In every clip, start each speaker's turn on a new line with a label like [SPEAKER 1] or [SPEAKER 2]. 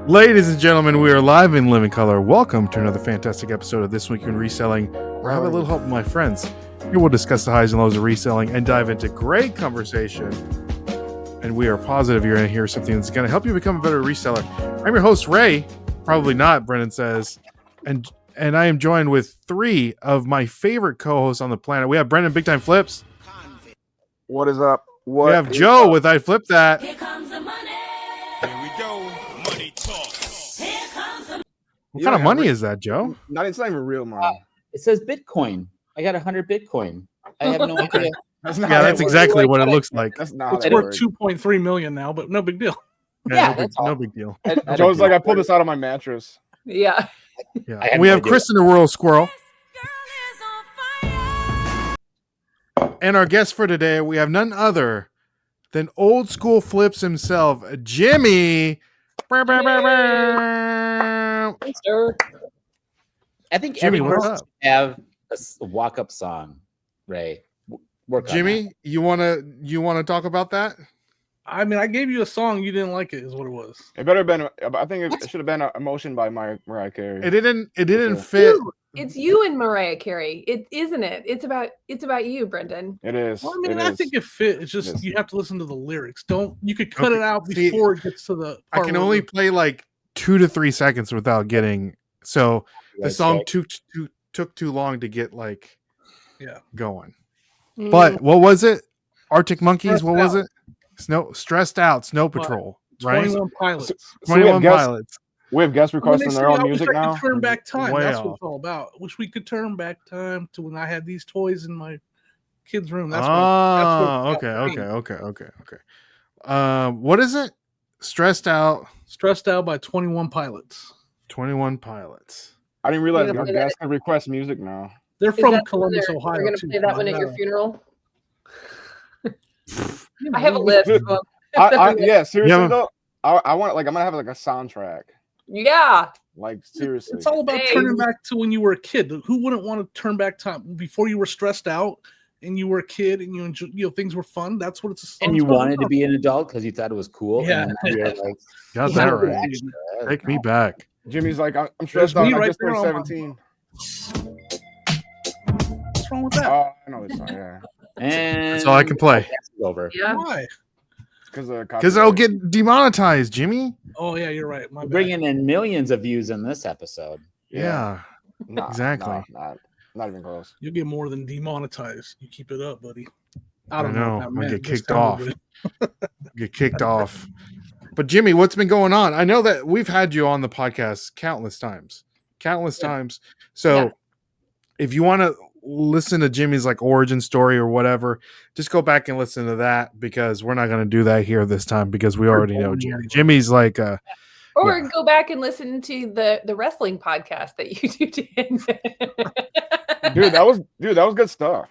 [SPEAKER 1] Ladies and gentlemen, we are live in living color. Welcome to another fantastic episode of This Week in Reselling, where I have a little help with my friends. Here we'll discuss the highs and lows of reselling and dive into great conversation. And we are positive you're going to hear something that's going to help you become a better reseller. I'm your host, Ray. Probably not, Brennan says. And I am joined with three of my favorite co-hosts on the planet. We have Brennan Big Time Flips.
[SPEAKER 2] What is up?
[SPEAKER 1] We have Joe with I Flip That.
[SPEAKER 3] Here comes the money.
[SPEAKER 4] Here we go. Money talk.
[SPEAKER 3] Here comes the
[SPEAKER 1] What kind of money is that, Joe?
[SPEAKER 2] It's not even real money.
[SPEAKER 5] It says Bitcoin. I got 100 Bitcoin. I have no idea.
[SPEAKER 2] That's not
[SPEAKER 1] Yeah, that's exactly what it looks like.
[SPEAKER 2] That's not
[SPEAKER 6] It's
[SPEAKER 2] how that
[SPEAKER 6] worth
[SPEAKER 2] works.
[SPEAKER 6] 2.3 million now, but no big deal.
[SPEAKER 5] Yeah,
[SPEAKER 1] no,
[SPEAKER 5] that's
[SPEAKER 1] no
[SPEAKER 5] all.
[SPEAKER 1] big deal.
[SPEAKER 2] Joe's like, I pulled this out of my mattress.
[SPEAKER 7] Yeah.
[SPEAKER 1] Yeah.
[SPEAKER 5] I had
[SPEAKER 1] We
[SPEAKER 5] no
[SPEAKER 1] have
[SPEAKER 5] idea.
[SPEAKER 1] Kristen the Rural Squirrel.
[SPEAKER 3] girl is on fire.
[SPEAKER 1] And our guest for today, we have none other than old school Flips himself, Jimmy.
[SPEAKER 5] I think
[SPEAKER 1] Jimmy,
[SPEAKER 5] every
[SPEAKER 1] what's
[SPEAKER 5] person
[SPEAKER 1] up?
[SPEAKER 5] should have a walk-up song, Ray. Work on
[SPEAKER 1] Jimmy, you wanna talk about that?
[SPEAKER 6] I mean, I gave you a song, you didn't like it, is what it was.
[SPEAKER 2] It better have been. I think it should have been Emotion by Mariah Carey.
[SPEAKER 1] It didn't
[SPEAKER 2] Sure.
[SPEAKER 1] fit.
[SPEAKER 7] It's you and Mariah Carey. It isn't it? It's about you, Brendan.
[SPEAKER 2] It is.
[SPEAKER 6] Well, I mean,
[SPEAKER 2] it
[SPEAKER 6] I
[SPEAKER 2] is.
[SPEAKER 6] think it fit. It's just
[SPEAKER 2] Yes.
[SPEAKER 6] you have to listen to the lyrics. You could cut
[SPEAKER 1] Okay,
[SPEAKER 6] it out
[SPEAKER 1] see,
[SPEAKER 6] before it gets to the
[SPEAKER 1] I
[SPEAKER 6] part
[SPEAKER 1] can
[SPEAKER 6] where
[SPEAKER 1] only
[SPEAKER 6] it-
[SPEAKER 1] play like 2 to 3 seconds without getting so the
[SPEAKER 5] Right,
[SPEAKER 1] song
[SPEAKER 5] right.
[SPEAKER 1] took too long to get like
[SPEAKER 6] Yeah.
[SPEAKER 1] going.
[SPEAKER 7] Mm.
[SPEAKER 1] But what was it? Arctic Monkeys,
[SPEAKER 6] Stressed
[SPEAKER 1] what was
[SPEAKER 6] Out.
[SPEAKER 1] it? Stressed Out, Snow
[SPEAKER 6] But
[SPEAKER 1] Patrol, right?
[SPEAKER 6] 21 Pilots.
[SPEAKER 2] So we
[SPEAKER 1] 21
[SPEAKER 2] have guests.
[SPEAKER 1] Pilots.
[SPEAKER 2] We have guests
[SPEAKER 6] When
[SPEAKER 2] requesting
[SPEAKER 6] they
[SPEAKER 2] their
[SPEAKER 6] say,
[SPEAKER 2] own
[SPEAKER 6] I
[SPEAKER 2] music
[SPEAKER 6] wish I
[SPEAKER 2] now.
[SPEAKER 6] could turn back time.
[SPEAKER 1] Way
[SPEAKER 6] That's
[SPEAKER 1] off.
[SPEAKER 6] what it's all about. Wish we could turn back time to when I had these toys in my kid's room. That's what it's about for me.
[SPEAKER 1] Okay. What is it? Stressed Out,
[SPEAKER 6] Stressed Out by 21 Pilots.
[SPEAKER 1] 21 Pilots.
[SPEAKER 2] I didn't realize
[SPEAKER 7] We're gonna
[SPEAKER 2] our
[SPEAKER 7] play that.
[SPEAKER 2] guests can request music now.
[SPEAKER 6] They're
[SPEAKER 7] Is
[SPEAKER 6] from
[SPEAKER 7] that
[SPEAKER 6] Columbus,
[SPEAKER 7] they're-
[SPEAKER 6] Ohio.
[SPEAKER 7] We're gonna
[SPEAKER 6] too.
[SPEAKER 7] play that one at your
[SPEAKER 6] Yeah.
[SPEAKER 7] funeral. I have a list. of them.
[SPEAKER 2] Yeah, seriously
[SPEAKER 1] Yeah.
[SPEAKER 2] though, I want I'm gonna have like a soundtrack.
[SPEAKER 7] Yeah.
[SPEAKER 2] Like seriously.
[SPEAKER 6] It's all about
[SPEAKER 7] Hey.
[SPEAKER 6] turning back to when you were a kid. Who wouldn't want to turn back time before you were stressed out and you were a kid and you enjoyed, things were fun? That's what it's.
[SPEAKER 5] And you wanted to be an adult because you thought it was cool.
[SPEAKER 6] Yeah.
[SPEAKER 5] And then you're like,
[SPEAKER 1] Got
[SPEAKER 5] "Yeah,
[SPEAKER 1] that
[SPEAKER 5] we're
[SPEAKER 1] right.
[SPEAKER 5] extra."
[SPEAKER 1] Take me back.
[SPEAKER 2] Jimmy's like, I'm stressed
[SPEAKER 6] There's
[SPEAKER 2] out.
[SPEAKER 6] me
[SPEAKER 2] I
[SPEAKER 6] right
[SPEAKER 2] just
[SPEAKER 6] there
[SPEAKER 2] turned
[SPEAKER 6] on my-
[SPEAKER 2] 17.
[SPEAKER 6] What's wrong with that?
[SPEAKER 2] Oh, I know this song. Yeah,
[SPEAKER 5] And
[SPEAKER 1] That's all I can play.
[SPEAKER 5] It's over.
[SPEAKER 7] Yeah.
[SPEAKER 6] Why?
[SPEAKER 1] Because I'll get demonetized, Jimmy.
[SPEAKER 6] Oh yeah, you're right. My
[SPEAKER 5] We're
[SPEAKER 6] bad.
[SPEAKER 5] bringing in millions of views in this episode.
[SPEAKER 1] Yeah. exactly.
[SPEAKER 2] Not even close.
[SPEAKER 6] You'll get more than demonetized. You keep it up, buddy.
[SPEAKER 1] I
[SPEAKER 6] don't
[SPEAKER 1] know.
[SPEAKER 6] what that
[SPEAKER 1] I'll
[SPEAKER 6] meant.
[SPEAKER 1] get
[SPEAKER 6] Just
[SPEAKER 1] kicked
[SPEAKER 6] tell
[SPEAKER 1] off.
[SPEAKER 6] me what it-
[SPEAKER 1] Get kicked off. But Jimmy, what's been going on? I know that we've had you on the podcast countless times. So
[SPEAKER 7] Yeah.
[SPEAKER 1] if you want to listen to Jimmy's like origin story or whatever, just go back and listen to that because we're not going to do that here this time because we already know Jimmy. Jimmy's like
[SPEAKER 7] Or
[SPEAKER 1] Yeah.
[SPEAKER 7] go back and listen to the wrestling podcast that you did.
[SPEAKER 2] Dude, that was good stuff.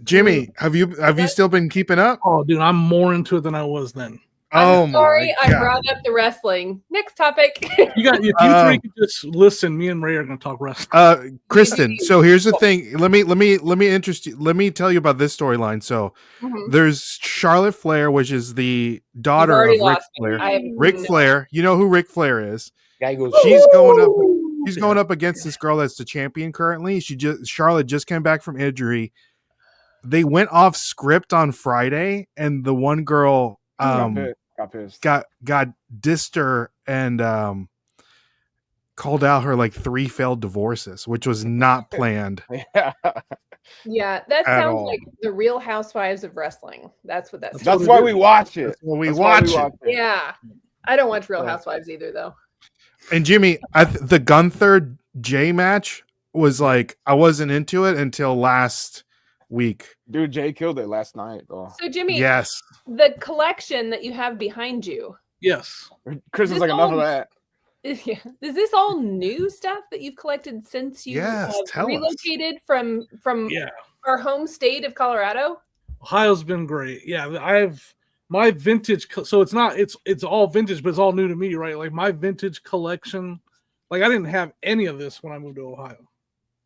[SPEAKER 1] Jimmy, have you still been keeping up?
[SPEAKER 6] Oh, dude, I'm more into it than I was then.
[SPEAKER 7] I'm sorry
[SPEAKER 1] my
[SPEAKER 7] I
[SPEAKER 1] God.
[SPEAKER 7] brought up the wrestling. Next topic.
[SPEAKER 6] You got if you three could just listen. Me and Ray are going to talk wrestling.
[SPEAKER 1] Kristen, so here's the thing. Let me tell you about this storyline. So
[SPEAKER 7] Mhm.
[SPEAKER 1] there's Charlotte Flair, which is the daughter
[SPEAKER 7] You've already
[SPEAKER 1] of Ric
[SPEAKER 7] lost me.
[SPEAKER 1] Flair.
[SPEAKER 7] I haven't
[SPEAKER 1] Ric
[SPEAKER 7] seen it.
[SPEAKER 1] Flair, you know who Ric Flair is?
[SPEAKER 5] Guy goes,
[SPEAKER 1] She's going up against this girl that's the champion currently. Charlotte just came back from injury. They went off script on Friday, and the one girl
[SPEAKER 2] Got pissed.
[SPEAKER 1] got dissed her and called out her like 3 failed divorces, which was not planned.
[SPEAKER 2] Yeah.
[SPEAKER 7] Yeah, that
[SPEAKER 1] At
[SPEAKER 7] sounds
[SPEAKER 1] all.
[SPEAKER 7] like the Real Housewives of Wrestling. That's what that's.
[SPEAKER 2] That's why we watch it.
[SPEAKER 1] That's why we
[SPEAKER 2] That's why
[SPEAKER 1] watch it.
[SPEAKER 7] Yeah, I don't watch Real Housewives either, though.
[SPEAKER 1] And Jimmy, the Gunther Jay match was like I wasn't into it until last week.
[SPEAKER 2] Dude, Jay killed it last night. Oh.
[SPEAKER 7] So, Jimmy,
[SPEAKER 1] Yes.
[SPEAKER 7] the collection that you have behind you,
[SPEAKER 6] Yes.
[SPEAKER 2] Chris is like, enough of that.
[SPEAKER 7] is this all new stuff that you've collected since you
[SPEAKER 1] Yes, tell
[SPEAKER 7] have
[SPEAKER 1] us.
[SPEAKER 7] relocated from
[SPEAKER 6] Yeah.
[SPEAKER 7] our home state of Colorado?
[SPEAKER 6] Ohio's been great. Yeah, I've my vintage. So it's not. It's all vintage, but it's all new to me, right? Like my vintage collection. Like I didn't have any of this when I moved to Ohio.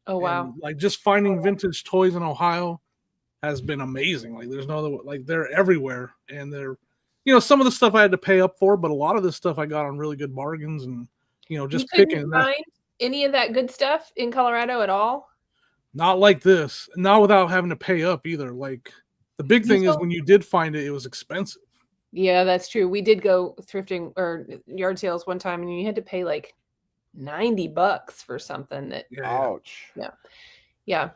[SPEAKER 7] Oh wow!
[SPEAKER 6] And, like just finding vintage toys in Ohio has been amazing. Like there's no other. Like they're everywhere, and they're some of the stuff I had to pay up for, but a lot of this stuff I got on really good bargains and just
[SPEAKER 7] you couldn't
[SPEAKER 6] picking.
[SPEAKER 7] find any of that good stuff in Colorado at all?
[SPEAKER 6] Not like this, not without having to pay up either. Like the big thing is when you did find it, it was expensive.
[SPEAKER 7] Yeah, that's true. We did go thrifting or yard sales one time, and you had to pay like $90 for something that.
[SPEAKER 2] Ouch.
[SPEAKER 7] Yeah.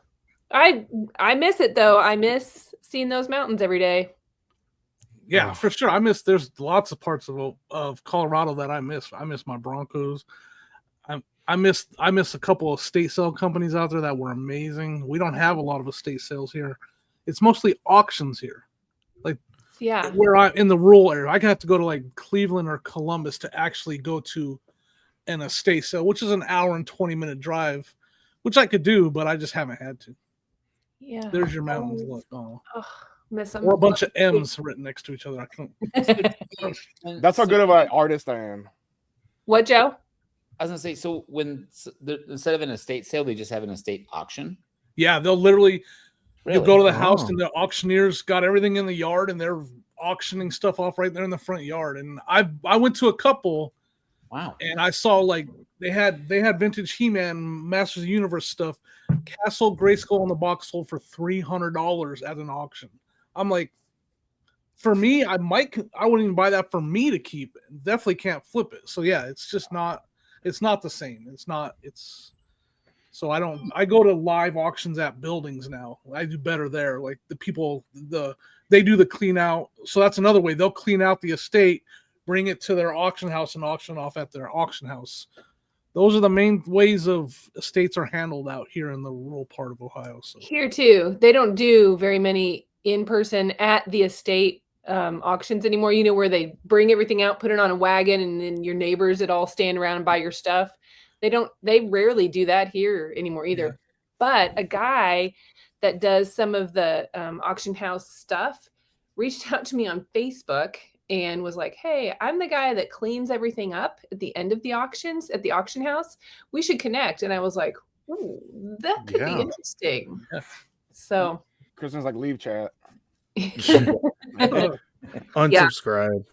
[SPEAKER 7] I miss it though. I miss seeing those mountains every day.
[SPEAKER 6] Yeah, for sure. There's lots of parts of Colorado that I miss. I miss my Broncos. I miss a couple of estate sale companies out there that were amazing. We don't have a lot of estate sales here. It's mostly auctions here. Like where I'm in the rural area, I have to go to like Cleveland or Columbus to actually go to an estate sale, which is an hour and 20-minute drive, which I could do, but I just haven't had to.
[SPEAKER 7] Yeah.
[SPEAKER 6] There's your mountains. Look. Oh.
[SPEAKER 7] Miss them.
[SPEAKER 6] Or a bunch of M's written next to each other. I can't.
[SPEAKER 2] That's how good of an artist I am.
[SPEAKER 7] What, Joe?
[SPEAKER 5] I was gonna say, so instead of an estate sale, they just have an estate auction.
[SPEAKER 6] Yeah, they'll literally
[SPEAKER 5] Really?
[SPEAKER 6] you'll go to the house and the auctioneers got everything in the yard and they're auctioning stuff off right there in the front yard. And I went to a couple.
[SPEAKER 5] Wow.
[SPEAKER 6] And I saw like they had vintage He-Man, Masters of the Universe stuff. Castle Grayskull on the box sold for $300 at an auction. I'm like, for me, I wouldn't even buy that for me to keep. Definitely can't flip it. So yeah, it's just not. It's not the same. So I go to live auctions at buildings now. I do better there. Like they do the clean out. So that's another way. They'll clean out the estate, bring it to their auction house and auction off at their auction house. Those are the main ways of estates are handled out here in the rural part of Ohio. So
[SPEAKER 7] Here too, they don't do very many in person at the estate auctions anymore, where they bring everything out, put it on a wagon, and then your neighbors that all stand around and buy your stuff. They rarely do that here anymore either. Yeah. But a guy that does some of the auction house stuff reached out to me on Facebook and was like, hey, I'm the guy that cleans everything up at the end of the auctions at the auction house. We should connect. And I was like, ooh, that could be interesting. Yeah. So
[SPEAKER 2] Kristen's like, leave chat.
[SPEAKER 1] Unsubscribe.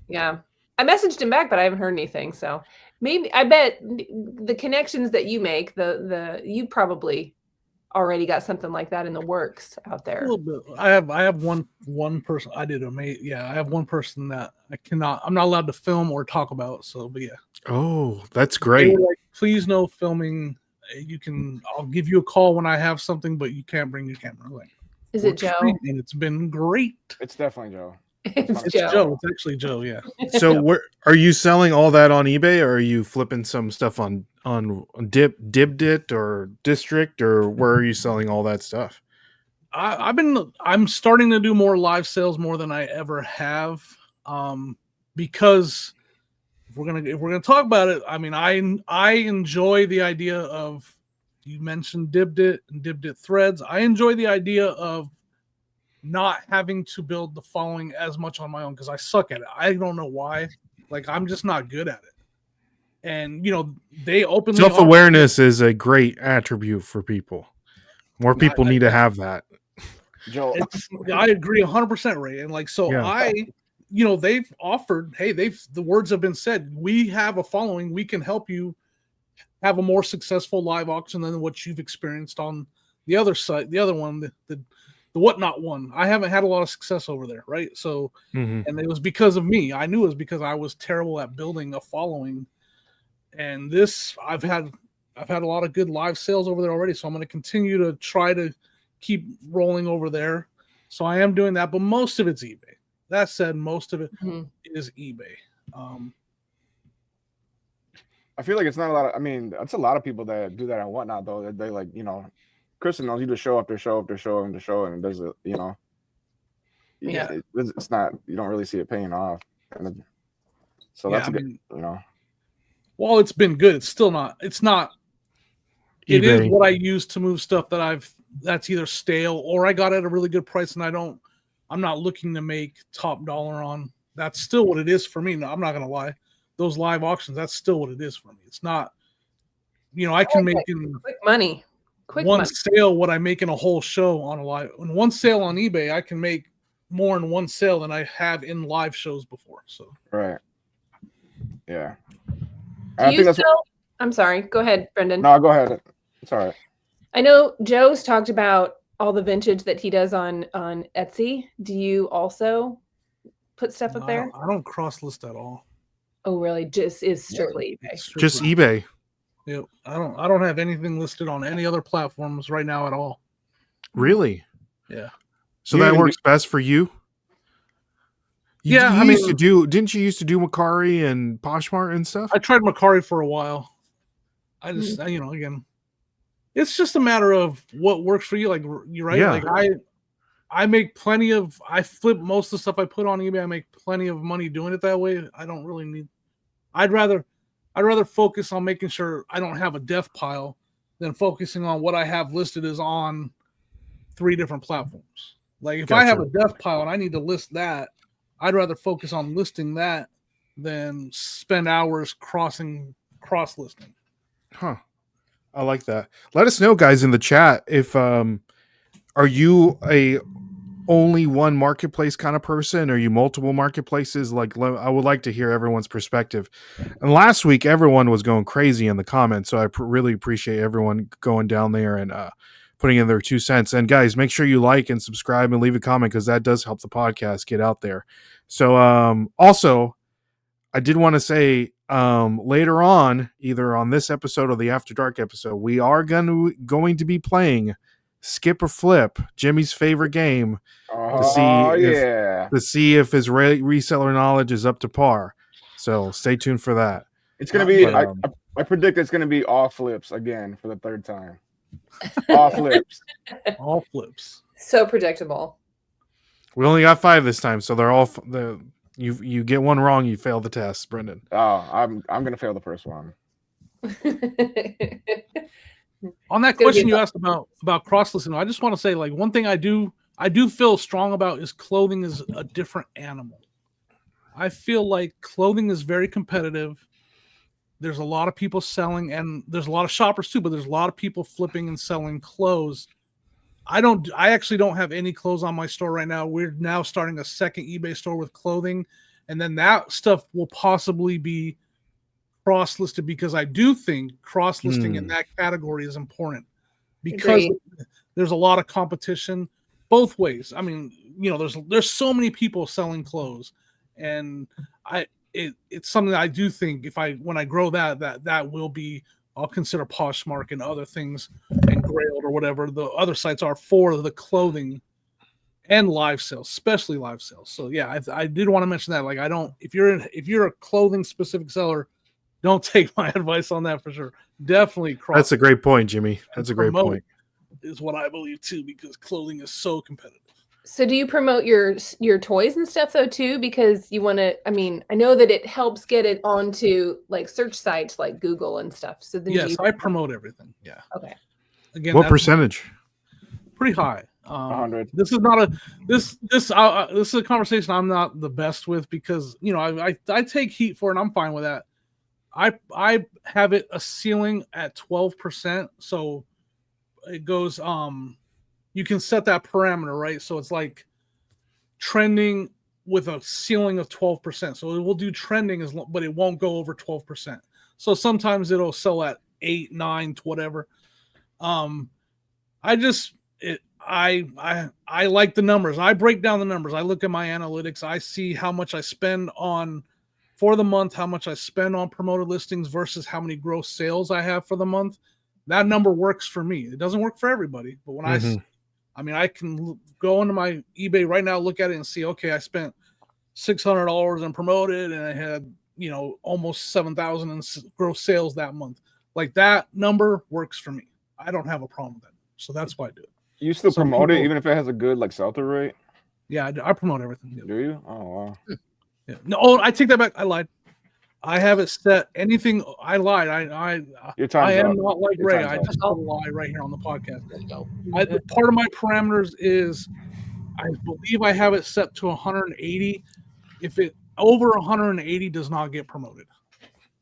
[SPEAKER 7] Yeah. I messaged him back, but I haven't heard anything. So maybe I bet the connections that you make, you probably already got something like that in the works out there.
[SPEAKER 6] A little bit. I have one person. I have one person that I'm not allowed to film or talk about. So, but yeah.
[SPEAKER 1] Oh, that's great.
[SPEAKER 6] Like, please no filming. I'll give you a call when I have something, but you can't bring your camera. Like,
[SPEAKER 7] is it Joe?
[SPEAKER 6] And it's been great.
[SPEAKER 2] It's definitely Joe.
[SPEAKER 7] It's
[SPEAKER 6] Joe. It's actually Joe. Yeah.
[SPEAKER 1] So where are you selling all that on eBay, or are you flipping some stuff on Dibdit or District, or where are you selling all that stuff?
[SPEAKER 6] I'm starting to do more live sales more than I ever have, because if we're gonna talk about it, I mean, I enjoy the idea of, you mentioned Dibdit and Dibdit threads. I enjoy the idea of not having to build the following as much on my own because I suck at it. I don't know why. Like, I'm just not good at it. And they openly
[SPEAKER 1] self-awareness is a great attribute for people. More people need to have that.
[SPEAKER 2] Joe,
[SPEAKER 6] I agree 100%, Ray. And like, so yeah. They've offered, hey, the words have been said. We have a following. We can help you have a more successful live auction than what you've experienced on the other site, the other one, the Whatnot one. I haven't had a lot of success over there, right? So, and it was because of me. I knew it was because I was terrible at building a following. And this, I've had a lot of good live sales over there already. So I'm going to continue to try to keep rolling over there. So I am doing that, but most of it's eBay. That said, most of it is eBay.
[SPEAKER 2] I feel like it's not a lot of, that's a lot of people that do that and Whatnot, though. They like, Kristen knows you to show after show after show after show, and there's it's not, you don't really see it paying off. So that's good,
[SPEAKER 6] Well, it's been good. It's still not, it is what I use to move stuff that's either stale or I got at a really good price and I'm not looking to make top dollar on. That's still what it is for me. No, I'm not going to lie. Those live auctions, that's still what it is for me. It's not, I can make
[SPEAKER 7] quick money.
[SPEAKER 6] Sale what I make in a whole show on a live. In one sale on eBay, I can make more in one sale than I have in live shows before. So
[SPEAKER 2] Right. Yeah.
[SPEAKER 7] Do you sell? I'm sorry. Go ahead, Brendan.
[SPEAKER 2] No, go ahead. It's all right.
[SPEAKER 7] I know Joe's talked about all the vintage that he does on Etsy. Do you also put stuff up there?
[SPEAKER 6] I don't cross list at all.
[SPEAKER 7] Oh, really? Just is strictly eBay.
[SPEAKER 1] Just eBay.
[SPEAKER 6] Yeah, I don't have anything listed on any other platforms right now at all.
[SPEAKER 1] Really?
[SPEAKER 6] Yeah.
[SPEAKER 1] So that works best for you?
[SPEAKER 6] Yeah,
[SPEAKER 1] Didn't you used to do Macari and Poshmark and stuff?
[SPEAKER 6] I tried Macari for a while. I just, again, it's just a matter of what works for you. Like, you're right.
[SPEAKER 1] Yeah.
[SPEAKER 6] Like I make plenty of, I flip most of the stuff I put on eBay. I make plenty of money doing it that way. I don't really need, I'd rather focus on making sure I don't have a death pile than focusing on what I have listed is on 3 different platforms. Like if I have a death pile and I need to list that, I'd rather focus on listing that than spend hours cross-listing.
[SPEAKER 1] Huh. I like that. Let us know, guys, in the chat if are you a only one marketplace kind of person? Are you multiple marketplaces? Like, I would like to hear everyone's perspective. And last week, everyone was going crazy in the comments, so I really appreciate everyone going down there and putting in their 2 cents. And guys, make sure you like and subscribe and leave a comment because that does help the podcast get out there. So also, I did want to say later on, either on this episode or the After Dark episode, we are going to be playing Skip or Flip, Jimmy's favorite game, to see if his reseller knowledge is up to par. So stay tuned for that.
[SPEAKER 2] It's gonna be. I predict it's gonna be all flips again for the 3rd time. All flips.
[SPEAKER 6] All flips.
[SPEAKER 7] So predictable.
[SPEAKER 1] We only got 5 this time, so they're all you get one wrong, you fail the test, Brendan.
[SPEAKER 2] Oh, I'm gonna fail the first one.
[SPEAKER 6] On that question you asked about cross-listing, I just want to say, like, one thing I do feel strong about is clothing is a different animal. I feel like clothing is very competitive. There's a lot of people selling, and there's a lot of shoppers too, but there's a lot of people flipping and selling clothes. I actually don't have any clothes on my store right now. We're now starting a second eBay store with clothing, and then that stuff will possibly be cross-listed because I do think cross-listing in that category is important because there's a lot of competition both ways. I mean, there's so many people selling clothes, and it's something that I do think when I grow that will be, I'll consider Poshmark and other things and Grailed or whatever the other sites are for the clothing and live sales, especially live sales. So yeah, I did want to mention that. Like, if you're a clothing specific seller, don't take my advice on that for sure. Definitely cross.
[SPEAKER 1] That's a great point, Jimmy. That's a great point.
[SPEAKER 6] Is what I believe too, because clothing is so competitive.
[SPEAKER 7] So do you promote your toys and stuff though too? Because you want to, I mean, I know that it helps get it onto like search sites like Google and stuff. So then
[SPEAKER 6] yes, I promote everything. Yeah.
[SPEAKER 7] Okay.
[SPEAKER 1] Again, what percentage?
[SPEAKER 6] Pretty high.
[SPEAKER 2] 100.
[SPEAKER 6] This is not this is a conversation I'm not the best with because I take heat for it and I'm fine with that. I have it a ceiling at 12%, so it goes you can set that parameter, right? So it's like trending with a ceiling of 12%. So it will do trending but it won't go over 12%. So sometimes it'll sell at 8, 9, whatever. I like the numbers. I break down the numbers. I look at my analytics. I see how much I spend for the month, how much I spend on promoted listings versus how many gross sales I have for the month. That number works for me. It doesn't work for everybody, but when I can go into my eBay right now, look at it and see, okay, I spent $600 in promoted and I had, almost 7,000 in gross sales that month. Like that number works for me. I don't have a problem with that. So that's why I do it.
[SPEAKER 2] You still promote it even if it has a good like sell-through rate?
[SPEAKER 6] Yeah, I promote everything.
[SPEAKER 2] Do you? Oh wow.
[SPEAKER 6] Yeah. No, I take that back. I lied. I have it set. Anything I lied. I am not like Ray. I just don't lie right here on the podcast.
[SPEAKER 5] There you go.
[SPEAKER 6] Part of my parameters is I believe I have it set to 180. If it over 180 does not get promoted.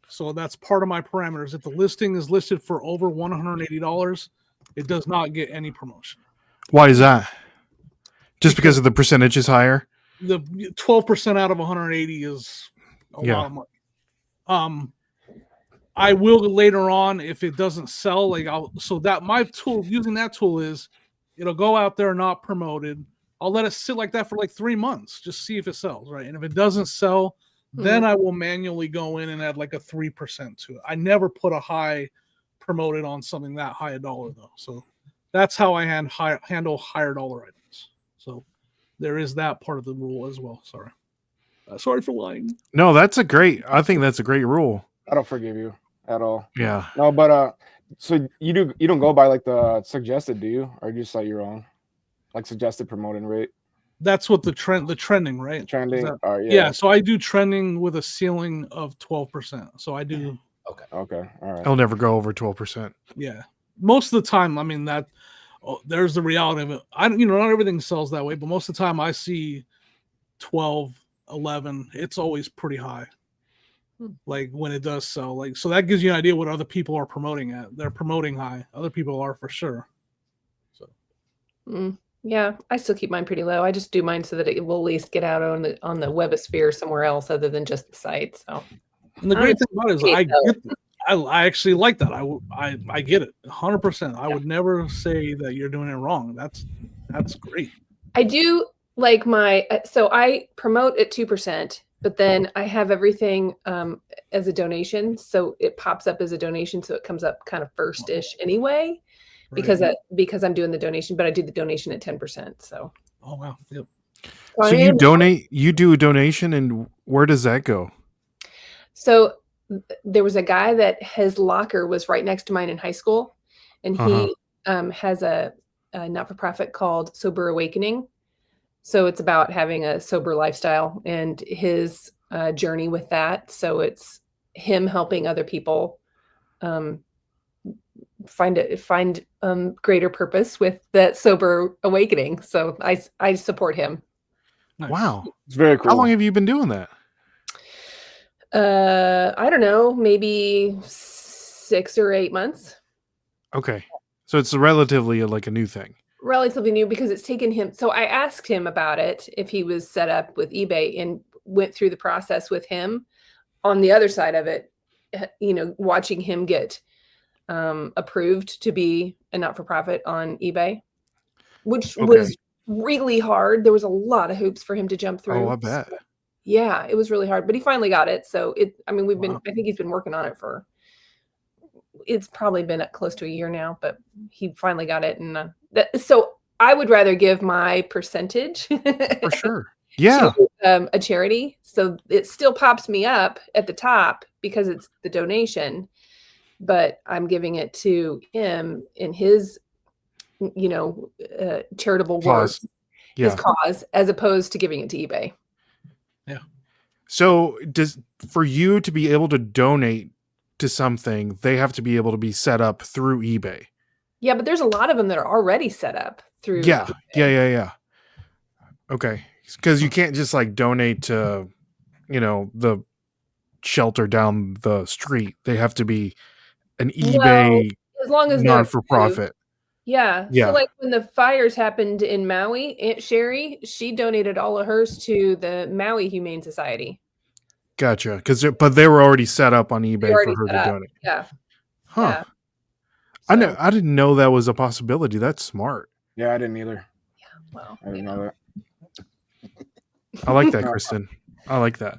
[SPEAKER 6] So that's part of my parameters. If the listing is listed for over $180, it does not get any promotion.
[SPEAKER 1] Why is that? Just because of the percentage is higher.
[SPEAKER 6] The 12% out of 180 is a lot of money. I will later on if it doesn't sell. Like my tool using that tool is it'll go out there not promoted. I'll let it sit like that for like 3 months, just see if it sells, right? And if it doesn't sell, then I will manually go in and add like a 3% to it. I never put a high promoted on something that high $1 though. So that's how I handle higher dollar items. So there is that part of the rule as well. Sorry for lying.
[SPEAKER 1] No, I think that's a great rule.
[SPEAKER 2] I don't forgive you at all.
[SPEAKER 1] Yeah.
[SPEAKER 2] No, but so you don't go by like the suggested, do you? Or just like your own, like suggested promoting rate?
[SPEAKER 6] That's what the trending, right?
[SPEAKER 2] Trending.
[SPEAKER 6] Yeah. So I do trending with a ceiling of 12%. So I do.
[SPEAKER 2] Okay. All right.
[SPEAKER 1] I'll never go over 12%.
[SPEAKER 6] Yeah. Most of the time, I mean there's the reality of it. Not everything sells that way, but most of the time I see 12, 11. It's always pretty high. Like when it does sell, like so that gives you an idea what other people are promoting at. They're promoting high. Other people are for sure. So.
[SPEAKER 7] Yeah, I still keep mine pretty low. I just do mine so that it will at least get out on the webosphere somewhere else other than just the site. So,
[SPEAKER 6] and the great thing about it is I actually like that. I get it 100%. I would never say that you're doing it wrong. That's great.
[SPEAKER 7] I do like so I promote at 2%, but then I have everything as a donation, so it pops up as a donation, so it comes up kind of first-ish anyway. Because I'm doing the donation, but I do the donation at 10%. So.
[SPEAKER 6] Oh wow. Yep.
[SPEAKER 1] So you donate. You do a donation, and where does that go?
[SPEAKER 7] So there was a guy that his locker was right next to mine in high school, and he has a not-for-profit called Sober Awakening. So it's about having a sober lifestyle and his journey with that. So it's him helping other people. Find greater purpose with that sober awakening. So I support him.
[SPEAKER 6] Nice.
[SPEAKER 1] Wow,
[SPEAKER 2] it's very cool.
[SPEAKER 1] How long have you been doing that?
[SPEAKER 7] I don't know, maybe 6 or 8 months.
[SPEAKER 1] Okay, so it's relatively like a new thing.
[SPEAKER 7] Relatively new because it's taken him. So I asked him about it if he was set up with eBay and went through the process with him. On the other side of it, watching him get approved to be a not-for-profit on eBay, which was really hard. There was a lot of hoops for him to jump through.
[SPEAKER 1] Oh, I bet.
[SPEAKER 7] Yeah, it was really hard, but he finally got it. So I think he's been working on it it's probably been close to a year now, but he finally got it. And so I would rather give my percentage
[SPEAKER 1] For sure. Yeah.
[SPEAKER 7] to a charity. So it still pops me up at the top because it's the donation, but I'm giving it to him in his, charitable work, his cause, as opposed to giving it to eBay.
[SPEAKER 6] Yeah.
[SPEAKER 1] So for you to be able to donate to something, they have to be able to be set up through eBay.
[SPEAKER 7] Yeah, but there's a lot of them that are already set up through.
[SPEAKER 1] Yeah.
[SPEAKER 7] eBay.
[SPEAKER 1] Yeah. Okay. Because you can't just like donate to, the shelter down the street. They have to be an eBay
[SPEAKER 7] as long as
[SPEAKER 1] non-for-profit.
[SPEAKER 7] Yeah. So like when the fires happened in Maui, Aunt Sherry, she donated all of hers to the Maui Humane Society.
[SPEAKER 1] Gotcha. But they were already set up on eBay for her to donate.
[SPEAKER 7] Yeah.
[SPEAKER 1] Huh.
[SPEAKER 7] Yeah.
[SPEAKER 1] I didn't know that was a possibility. That's smart.
[SPEAKER 2] Yeah, I didn't either.
[SPEAKER 7] Yeah. Well,
[SPEAKER 2] I didn't know that.
[SPEAKER 1] I like that, Kristen. I like that.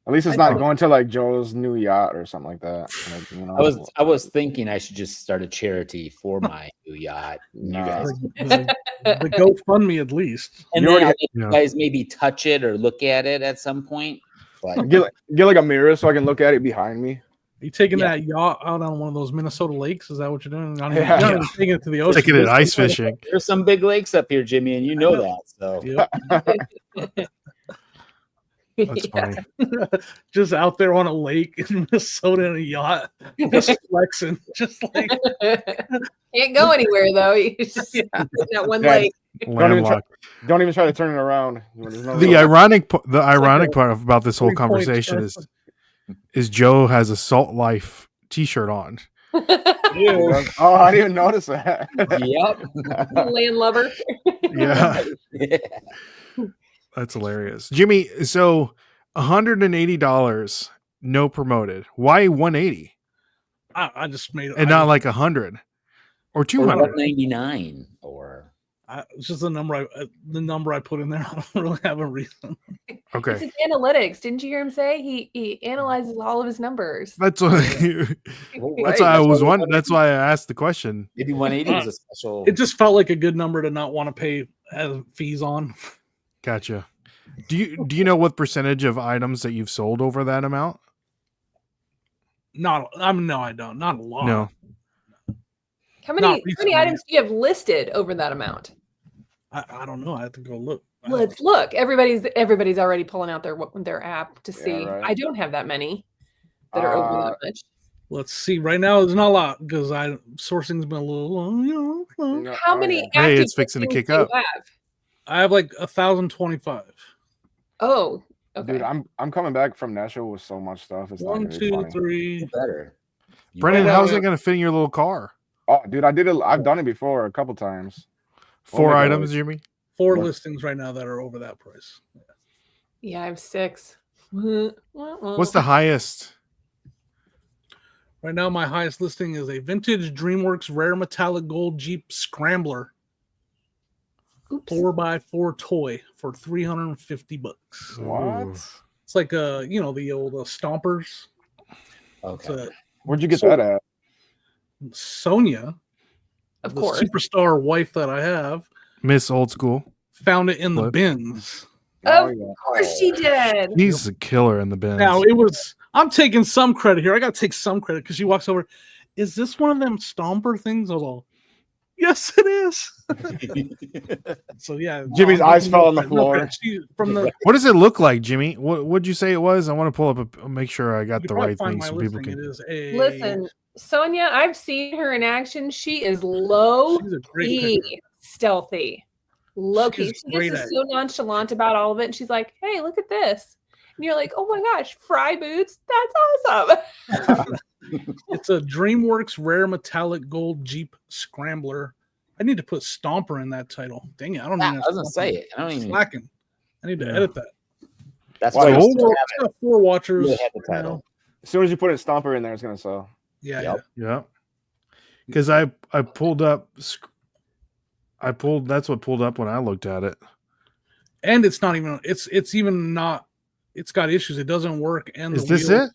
[SPEAKER 2] At least it's not going to like Joe's new yacht or something like that. Like,
[SPEAKER 5] I was thinking I should just start a charity for my new yacht. You guys,
[SPEAKER 6] the GoFundMe at least.
[SPEAKER 5] and then I'll let you guys maybe touch it or look at it at some point. But
[SPEAKER 2] get like a mirror so I can look at it behind me.
[SPEAKER 6] Are you taking that yacht out on one of those Minnesota lakes? Is that what you're doing? You're not even taking it to the ocean.
[SPEAKER 1] Taking it ice fishing.
[SPEAKER 5] There's some big lakes up here, Jimmy, and you know that. So.
[SPEAKER 6] Yep.
[SPEAKER 1] That's funny.
[SPEAKER 6] Just out there on a lake in Minnesota in a yacht, just flexing, just like
[SPEAKER 7] can't go anywhere though. You just that one lake.
[SPEAKER 2] Don't even try to turn it around.
[SPEAKER 1] The ironic part about this whole conversation is Joe has a Salt Life T-shirt on.
[SPEAKER 2] Oh, I didn't even notice that.
[SPEAKER 5] Yep.
[SPEAKER 7] Landlubber.
[SPEAKER 1] Yeah, that's hilarious. Jimmy, so $180, no promoted. Why 180
[SPEAKER 6] I just made it.
[SPEAKER 1] and not like 100 or
[SPEAKER 5] Or
[SPEAKER 1] 200?
[SPEAKER 5] 199 or
[SPEAKER 6] It's just the number I put in there. I don't really have a reason.
[SPEAKER 1] Okay,
[SPEAKER 7] It's his analytics. Didn't you hear him say he analyzes all of his numbers?
[SPEAKER 1] that's what. That's why I was wondering. That's why I asked the question.
[SPEAKER 5] maybe 180 was a special.
[SPEAKER 6] It just felt like a good number to not want to pay fees on.
[SPEAKER 1] Gotcha. Do you know what percentage of items that you've sold over that amount?
[SPEAKER 6] No, I don't. Not a lot.
[SPEAKER 1] No.
[SPEAKER 7] How
[SPEAKER 6] Not
[SPEAKER 7] many
[SPEAKER 6] recently.
[SPEAKER 7] items do you have listed over that amount?
[SPEAKER 6] I don't know. I have to go look.
[SPEAKER 7] Let's look. Everybody's already pulling out their app to see.
[SPEAKER 2] right.
[SPEAKER 7] I don't have that many that are over that much.
[SPEAKER 6] Let's see. Right now, there's not a lot because sourcing's been a little.
[SPEAKER 2] No,
[SPEAKER 7] How
[SPEAKER 2] oh,
[SPEAKER 7] many?
[SPEAKER 2] yeah.
[SPEAKER 1] Hey,
[SPEAKER 7] active
[SPEAKER 1] it's fixing to
[SPEAKER 7] listings
[SPEAKER 1] kick
[SPEAKER 7] do you
[SPEAKER 1] up.
[SPEAKER 7] have?
[SPEAKER 6] I have like 1,025.
[SPEAKER 7] Oh, okay.
[SPEAKER 2] Dude, I'm coming back from Nashville with so much stuff. It's not
[SPEAKER 6] 1,
[SPEAKER 2] gonna be
[SPEAKER 6] 2,
[SPEAKER 2] funny.
[SPEAKER 6] 3.
[SPEAKER 5] better.
[SPEAKER 1] Brennan,
[SPEAKER 6] Right
[SPEAKER 1] how's
[SPEAKER 6] now-
[SPEAKER 1] it going to fit in your little car?
[SPEAKER 2] Oh, dude, I've done it before a couple times.
[SPEAKER 1] 4
[SPEAKER 2] my God.
[SPEAKER 1] items, Jimmy.
[SPEAKER 6] 4
[SPEAKER 2] What?
[SPEAKER 6] listings right now that are over that price.
[SPEAKER 7] Yeah, I have 6.
[SPEAKER 1] What's the highest?
[SPEAKER 6] Right now, my highest listing is a vintage DreamWorks rare metallic gold Jeep Scrambler
[SPEAKER 7] Oops.
[SPEAKER 6] 4x4 toy for $350.
[SPEAKER 2] What?
[SPEAKER 6] It's like the old Stompers. It's
[SPEAKER 5] Okay.
[SPEAKER 6] a
[SPEAKER 2] Where'd you get
[SPEAKER 6] So-
[SPEAKER 2] that at?
[SPEAKER 6] Sonia,
[SPEAKER 7] Of
[SPEAKER 6] the
[SPEAKER 7] course.
[SPEAKER 6] superstar wife that I have,
[SPEAKER 1] Miss Old School.
[SPEAKER 6] found it in the
[SPEAKER 1] Flip.
[SPEAKER 6] bins.
[SPEAKER 7] Of
[SPEAKER 2] yeah.
[SPEAKER 7] course she did.
[SPEAKER 1] He's a killer in the bins.
[SPEAKER 6] Now I'm taking some credit here. I got to take some credit because she walks over. Is this one of them Stomper things? I was all, yes, it is. So yeah,
[SPEAKER 2] Jimmy's
[SPEAKER 6] I'm
[SPEAKER 2] eyes
[SPEAKER 6] taking
[SPEAKER 2] fell
[SPEAKER 6] no
[SPEAKER 2] on the
[SPEAKER 6] credit, no
[SPEAKER 2] floor.
[SPEAKER 6] credit. From the
[SPEAKER 1] What does it look like, Jimmy? What'd you say it was? I want to pull up make sure I got
[SPEAKER 6] you
[SPEAKER 1] the
[SPEAKER 6] probably
[SPEAKER 1] right
[SPEAKER 6] find
[SPEAKER 1] thing
[SPEAKER 6] my
[SPEAKER 1] so people
[SPEAKER 6] listing.
[SPEAKER 1] can.
[SPEAKER 6] It is a
[SPEAKER 7] Listen, Sonia, I've seen her in action. She is low
[SPEAKER 6] She's a great
[SPEAKER 7] key,
[SPEAKER 6] picker.
[SPEAKER 7] stealthy, low key.
[SPEAKER 6] She's
[SPEAKER 7] She
[SPEAKER 6] great
[SPEAKER 7] just
[SPEAKER 6] at
[SPEAKER 7] is so nonchalant about all of it. And she's like, "Hey, look at this," and you're like, "Oh my gosh, fry boots! That's awesome!"
[SPEAKER 6] It's a DreamWorks rare metallic gold Jeep Scrambler. I need to put Stomper in that title. Dang it, I don't
[SPEAKER 5] Yeah, I
[SPEAKER 6] even.
[SPEAKER 5] was gonna say it. I don't even.
[SPEAKER 6] Slacking. I need to
[SPEAKER 1] Yeah.
[SPEAKER 6] edit that.
[SPEAKER 5] That's
[SPEAKER 2] Why
[SPEAKER 5] why
[SPEAKER 2] old?
[SPEAKER 5] you still
[SPEAKER 6] It's got 4 watchers.
[SPEAKER 5] really have the
[SPEAKER 6] now.
[SPEAKER 5] title.
[SPEAKER 2] As soon as you put a Stomper in there, it's gonna sell.
[SPEAKER 6] Yeah,
[SPEAKER 5] Yep.
[SPEAKER 1] Yeah. Because I pulled up. That's what pulled up when I looked at it.
[SPEAKER 6] and it's not even. It's even not. It's got issues. It doesn't work. And
[SPEAKER 1] Is
[SPEAKER 6] the
[SPEAKER 1] this
[SPEAKER 6] wheel-
[SPEAKER 1] it?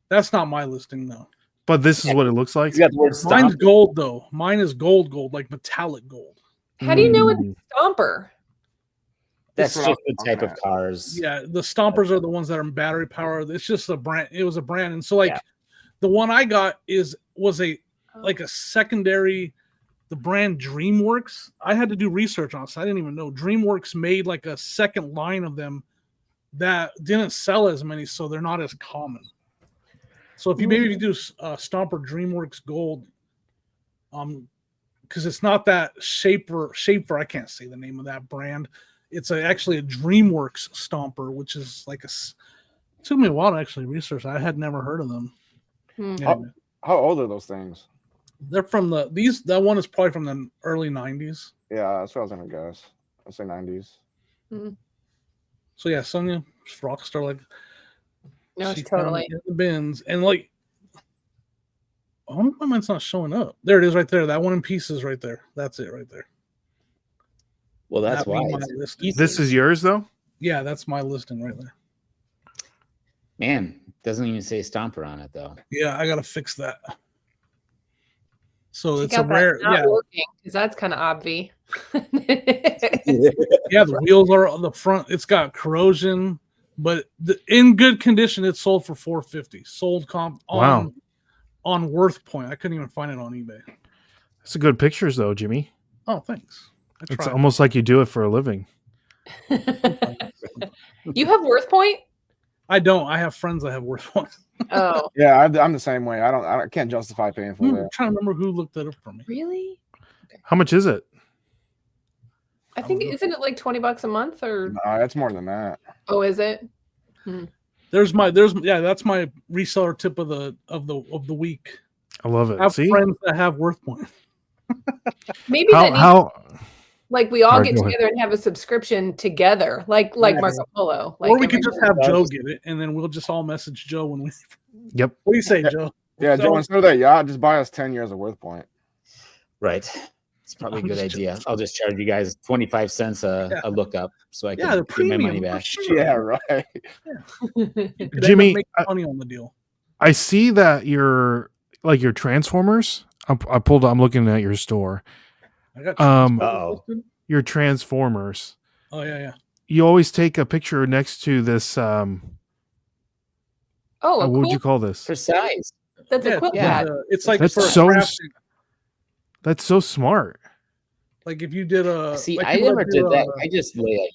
[SPEAKER 6] That's not my listing though.
[SPEAKER 1] But this is what it looks like.
[SPEAKER 5] He's got the word
[SPEAKER 6] Mine's
[SPEAKER 5] stomp.
[SPEAKER 6] gold though. Mine is gold, like metallic gold.
[SPEAKER 7] How do you know it's
[SPEAKER 1] Mm.
[SPEAKER 7] a Stomper?
[SPEAKER 5] That's
[SPEAKER 2] It's
[SPEAKER 5] just
[SPEAKER 2] what
[SPEAKER 5] the type
[SPEAKER 2] I'm
[SPEAKER 5] of cars.
[SPEAKER 6] Yeah, the Stompers are the ones that are battery powered. It's just a brand. It was a brand, and so like
[SPEAKER 5] Yeah.
[SPEAKER 6] the one I got was a secondary. The brand DreamWorks. I had to do research on this. I didn't even know DreamWorks made like a second line of them that didn't sell as many, so they're not as common. So if you do Stomper DreamWorks Gold, because it's not that Shaper. I can't say the name of that brand. It's actually a DreamWorks Stomper, which is like it took me a while to actually research. I had never heard of them.
[SPEAKER 7] Hmm.
[SPEAKER 6] Yeah,
[SPEAKER 2] How old are those things?
[SPEAKER 6] they're from that one is probably from the early 90s.
[SPEAKER 2] Yeah, that's what I was gonna guess. I'd say 90s.
[SPEAKER 6] So yeah, Sonia, rockstar, like
[SPEAKER 7] No,
[SPEAKER 6] she
[SPEAKER 7] it's
[SPEAKER 6] found
[SPEAKER 7] totally.
[SPEAKER 6] it in the bins, and like, I wonder why mine's not showing up. There it is, right there. That one in pieces, right there. That's it, right there.
[SPEAKER 5] Well, that's
[SPEAKER 6] That'd be
[SPEAKER 5] why.
[SPEAKER 6] my
[SPEAKER 5] It's
[SPEAKER 6] listing.
[SPEAKER 1] This is yours though.
[SPEAKER 6] Yeah, that's my listing right there.
[SPEAKER 5] Man, doesn't even say Stomper on it though.
[SPEAKER 6] Yeah, I gotta fix that. So
[SPEAKER 7] Check
[SPEAKER 6] it's a
[SPEAKER 7] out that
[SPEAKER 6] rare,
[SPEAKER 7] not
[SPEAKER 6] yeah,
[SPEAKER 7] working because that's kind of obvi.
[SPEAKER 6] yeah. The wheels are on the front. It's got corrosion, but in good condition. It's sold for $450. Sold on
[SPEAKER 1] Wow.
[SPEAKER 6] on Worth Point. I couldn't even find it on eBay.
[SPEAKER 1] It's a good pictures though, Jimmy.
[SPEAKER 6] Oh, thanks. I
[SPEAKER 1] It's
[SPEAKER 6] tried.
[SPEAKER 1] almost like you do it for a living.
[SPEAKER 7] You have Worth Point?
[SPEAKER 6] I don't. I have friends that have Worth Point.
[SPEAKER 7] Oh,
[SPEAKER 2] Yeah, I'm the same way. I can't justify paying for
[SPEAKER 6] I'm
[SPEAKER 2] that.
[SPEAKER 6] trying to remember who looked that up for me.
[SPEAKER 7] really?
[SPEAKER 1] How much is it?
[SPEAKER 7] I think isn't it like $20 a month or?
[SPEAKER 2] No, that's more than that.
[SPEAKER 7] Oh, is it?
[SPEAKER 6] That's my reseller tip of the week.
[SPEAKER 1] I love it.
[SPEAKER 6] I have
[SPEAKER 1] See
[SPEAKER 6] friends that have Worth Point.
[SPEAKER 7] Maybe that needs, Like we all
[SPEAKER 1] Sorry,
[SPEAKER 7] get
[SPEAKER 1] go ahead.
[SPEAKER 7] together and have a subscription together, like
[SPEAKER 2] Yeah.
[SPEAKER 7] Marco Polo.
[SPEAKER 6] Or we
[SPEAKER 7] like
[SPEAKER 6] could just
[SPEAKER 7] everybody-
[SPEAKER 6] have Joe get it, and then we'll just all message Joe when we.
[SPEAKER 1] Yep.
[SPEAKER 6] What do you say, Joe?
[SPEAKER 2] Yeah,
[SPEAKER 6] So-
[SPEAKER 2] Joe, instead of that yacht, just buy us 10 years of Worth Point.
[SPEAKER 5] Right. It's probably a
[SPEAKER 6] I'm
[SPEAKER 5] good
[SPEAKER 6] just
[SPEAKER 5] idea. I'll just charge you guys 25 cents
[SPEAKER 6] Yeah.
[SPEAKER 5] a lookup so I
[SPEAKER 6] Yeah,
[SPEAKER 5] can
[SPEAKER 6] the
[SPEAKER 5] get my money
[SPEAKER 6] premium.
[SPEAKER 5] back.
[SPEAKER 6] Sure.
[SPEAKER 2] Yeah, right.
[SPEAKER 6] You could end up
[SPEAKER 1] Jimmy,
[SPEAKER 6] making money on the deal.
[SPEAKER 1] I see that your Transformers. I'm looking at your store.
[SPEAKER 6] I got
[SPEAKER 5] Uh-oh.
[SPEAKER 1] Your Transformers.
[SPEAKER 6] Oh yeah.
[SPEAKER 1] You always take a picture next to this.
[SPEAKER 7] Oh,
[SPEAKER 1] What would you
[SPEAKER 7] cool.
[SPEAKER 1] call this?
[SPEAKER 5] For size.
[SPEAKER 7] That's
[SPEAKER 6] Yeah,
[SPEAKER 7] a quilt
[SPEAKER 5] yeah.
[SPEAKER 7] pad.
[SPEAKER 6] It's like
[SPEAKER 1] That's
[SPEAKER 6] for
[SPEAKER 1] so
[SPEAKER 6] crafting.
[SPEAKER 1] That's so smart.
[SPEAKER 6] Like if you did a
[SPEAKER 5] See,
[SPEAKER 6] like
[SPEAKER 5] I
[SPEAKER 6] people
[SPEAKER 5] never
[SPEAKER 6] do
[SPEAKER 5] did that.
[SPEAKER 6] a-
[SPEAKER 5] I just lay a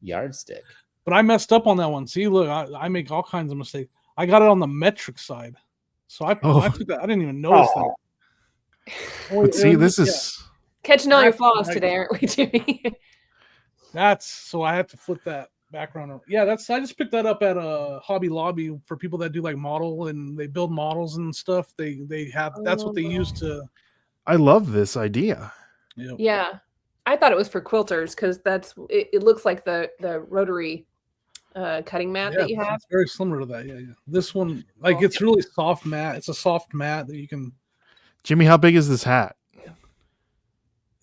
[SPEAKER 5] yardstick.
[SPEAKER 6] But I messed up on that one. See, look, I make all kinds of mistakes. I got it on the metric side, so I
[SPEAKER 1] Oh.
[SPEAKER 6] took that. I didn't even notice
[SPEAKER 2] Oh.
[SPEAKER 6] that.
[SPEAKER 1] But see, this is
[SPEAKER 7] Catching all your
[SPEAKER 6] That's
[SPEAKER 7] flaws
[SPEAKER 6] like-
[SPEAKER 7] today, aren't we, Jimmy?
[SPEAKER 6] That's so I have to flip that background. Yeah, I just picked that up at a Hobby Lobby for people that do like model and they build models and stuff. They have that's what they use to.
[SPEAKER 1] I love this idea.
[SPEAKER 6] You know,
[SPEAKER 7] Yeah, I thought it was for quilters because it looks like the rotary cutting mat that you have.
[SPEAKER 6] It's very similar to that. Yeah. This one, like, it's really soft mat. It's a soft mat that you can.
[SPEAKER 1] Jimmy, how big is this hat?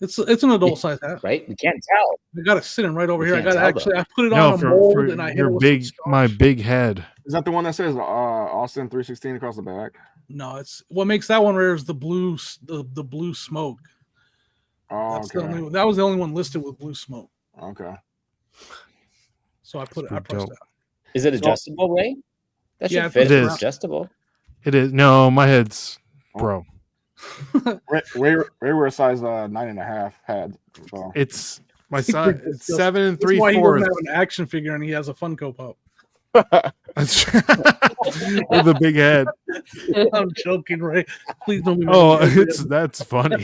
[SPEAKER 6] It's an adult size hat.
[SPEAKER 5] Right? You can't tell.
[SPEAKER 6] I got it sitting right over
[SPEAKER 5] You
[SPEAKER 6] here. I
[SPEAKER 5] can't
[SPEAKER 6] got
[SPEAKER 5] tell,
[SPEAKER 6] actually.
[SPEAKER 5] though.
[SPEAKER 6] I put it
[SPEAKER 1] No,
[SPEAKER 6] on a
[SPEAKER 1] for
[SPEAKER 6] mold and I hit it
[SPEAKER 1] your
[SPEAKER 6] with
[SPEAKER 1] big,
[SPEAKER 6] some
[SPEAKER 1] my
[SPEAKER 6] starch.
[SPEAKER 1] big head.
[SPEAKER 2] Is that the one that says Austin 316 across the back?
[SPEAKER 6] No, it's what makes that one rare is the blue the blue smoke.
[SPEAKER 2] Oh,
[SPEAKER 6] That's the
[SPEAKER 2] okay.
[SPEAKER 6] only that was the only one listed with blue smoke.
[SPEAKER 2] Okay.
[SPEAKER 6] So I put it. I
[SPEAKER 1] Pretty
[SPEAKER 6] pressed
[SPEAKER 1] dope.
[SPEAKER 6] that.
[SPEAKER 5] Is it adjustable, Ray? That should
[SPEAKER 6] Yeah,
[SPEAKER 5] fit
[SPEAKER 1] it
[SPEAKER 5] if it's
[SPEAKER 1] is.
[SPEAKER 5] adjustable.
[SPEAKER 1] It is. No, my head's bro.
[SPEAKER 2] Ray wear a size 9.5 had. So
[SPEAKER 1] It's my
[SPEAKER 6] It's
[SPEAKER 1] size.
[SPEAKER 6] just-
[SPEAKER 1] It's 7
[SPEAKER 6] That's why he
[SPEAKER 1] 3/4.
[SPEAKER 6] doesn't have an action figure and he has a Funko Pop.
[SPEAKER 1] With a big head.
[SPEAKER 6] I'm joking, Ray. Please don't be. mad
[SPEAKER 1] Oh,
[SPEAKER 6] at me.
[SPEAKER 1] that's funny.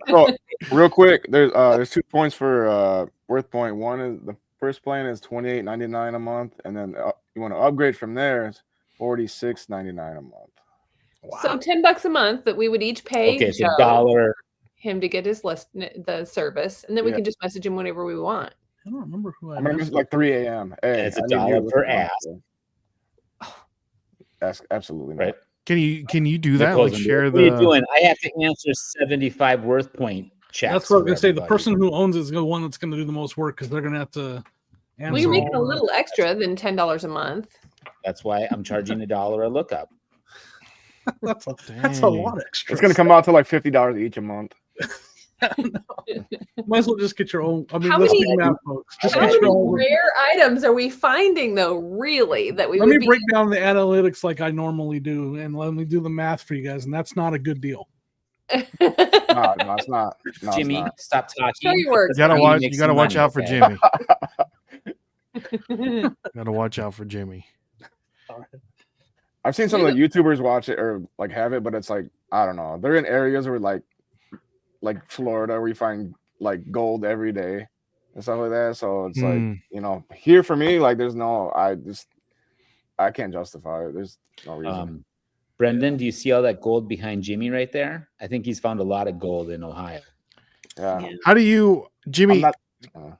[SPEAKER 2] So, real quick, there's 2 points for Worth Point. One is the first plan is $28.99 a month, and then you want to upgrade from there is $46.99 a month.
[SPEAKER 7] So $10 a month that we would each pay
[SPEAKER 5] Okay, it's
[SPEAKER 7] Joe,
[SPEAKER 5] $1.
[SPEAKER 7] him to get his the service, and then we
[SPEAKER 2] Yeah.
[SPEAKER 7] can just message him whenever we want.
[SPEAKER 6] I don't remember who I
[SPEAKER 2] I'm gonna miss
[SPEAKER 6] missed.
[SPEAKER 2] like 3 a.m. Hey,
[SPEAKER 5] It's
[SPEAKER 2] I need
[SPEAKER 5] $1
[SPEAKER 2] you
[SPEAKER 5] per
[SPEAKER 2] with the
[SPEAKER 5] ass.
[SPEAKER 2] month. That's absolutely not.
[SPEAKER 5] Right.
[SPEAKER 1] Can you do that?
[SPEAKER 5] Nicole's
[SPEAKER 1] Like
[SPEAKER 5] gonna be
[SPEAKER 1] share
[SPEAKER 5] what are you
[SPEAKER 1] the.
[SPEAKER 5] doing? I have to answer 75 Worth Point checks.
[SPEAKER 6] That's what I was
[SPEAKER 5] for
[SPEAKER 6] gonna say. The
[SPEAKER 5] everybody.
[SPEAKER 6] person who owns it is the one that's gonna do the most work because they're gonna have to.
[SPEAKER 7] Well, you're making a
[SPEAKER 6] all the-
[SPEAKER 7] little extra than $10 a month.
[SPEAKER 5] That's why I'm charging $1 a lookup.
[SPEAKER 6] That's a
[SPEAKER 1] Dang.
[SPEAKER 6] lot extra.
[SPEAKER 2] It's gonna come out to like $50 each a month.
[SPEAKER 6] Might as well just get your own. I mean,
[SPEAKER 7] How
[SPEAKER 6] let's
[SPEAKER 7] many-
[SPEAKER 6] be mad, folks. Just
[SPEAKER 7] How
[SPEAKER 6] get
[SPEAKER 7] many
[SPEAKER 6] your own.
[SPEAKER 7] rare items are we finding though? Really, that we
[SPEAKER 6] Let
[SPEAKER 7] would
[SPEAKER 6] me
[SPEAKER 7] be
[SPEAKER 6] break down the analytics like I normally do, and let me do the math for you guys. And that's not a good deal.
[SPEAKER 2] No, it's not. No, it's
[SPEAKER 5] Jimmy,
[SPEAKER 2] not.
[SPEAKER 5] stop talking.
[SPEAKER 7] Show your work.
[SPEAKER 1] You gotta
[SPEAKER 5] Jimmy
[SPEAKER 1] watch.
[SPEAKER 5] makes
[SPEAKER 1] You gotta
[SPEAKER 5] some
[SPEAKER 1] watch
[SPEAKER 5] money,
[SPEAKER 1] out for
[SPEAKER 5] okay?
[SPEAKER 1] Jimmy. Gotta watch out for Jimmy.
[SPEAKER 2] I've seen some of the YouTubers watch it or like have it, but it's like I don't know. They're in areas where like Florida where you find like gold every day and stuff like that. So it's
[SPEAKER 1] Mm.
[SPEAKER 2] like here for me, like there's no. I can't justify it. There's no reason.
[SPEAKER 5] Brendan, do you see all that gold behind Jimmy right there? I think he's found a lot of gold in Ohio.
[SPEAKER 2] Yeah.
[SPEAKER 1] How do you, Jimmy,
[SPEAKER 2] I'm not-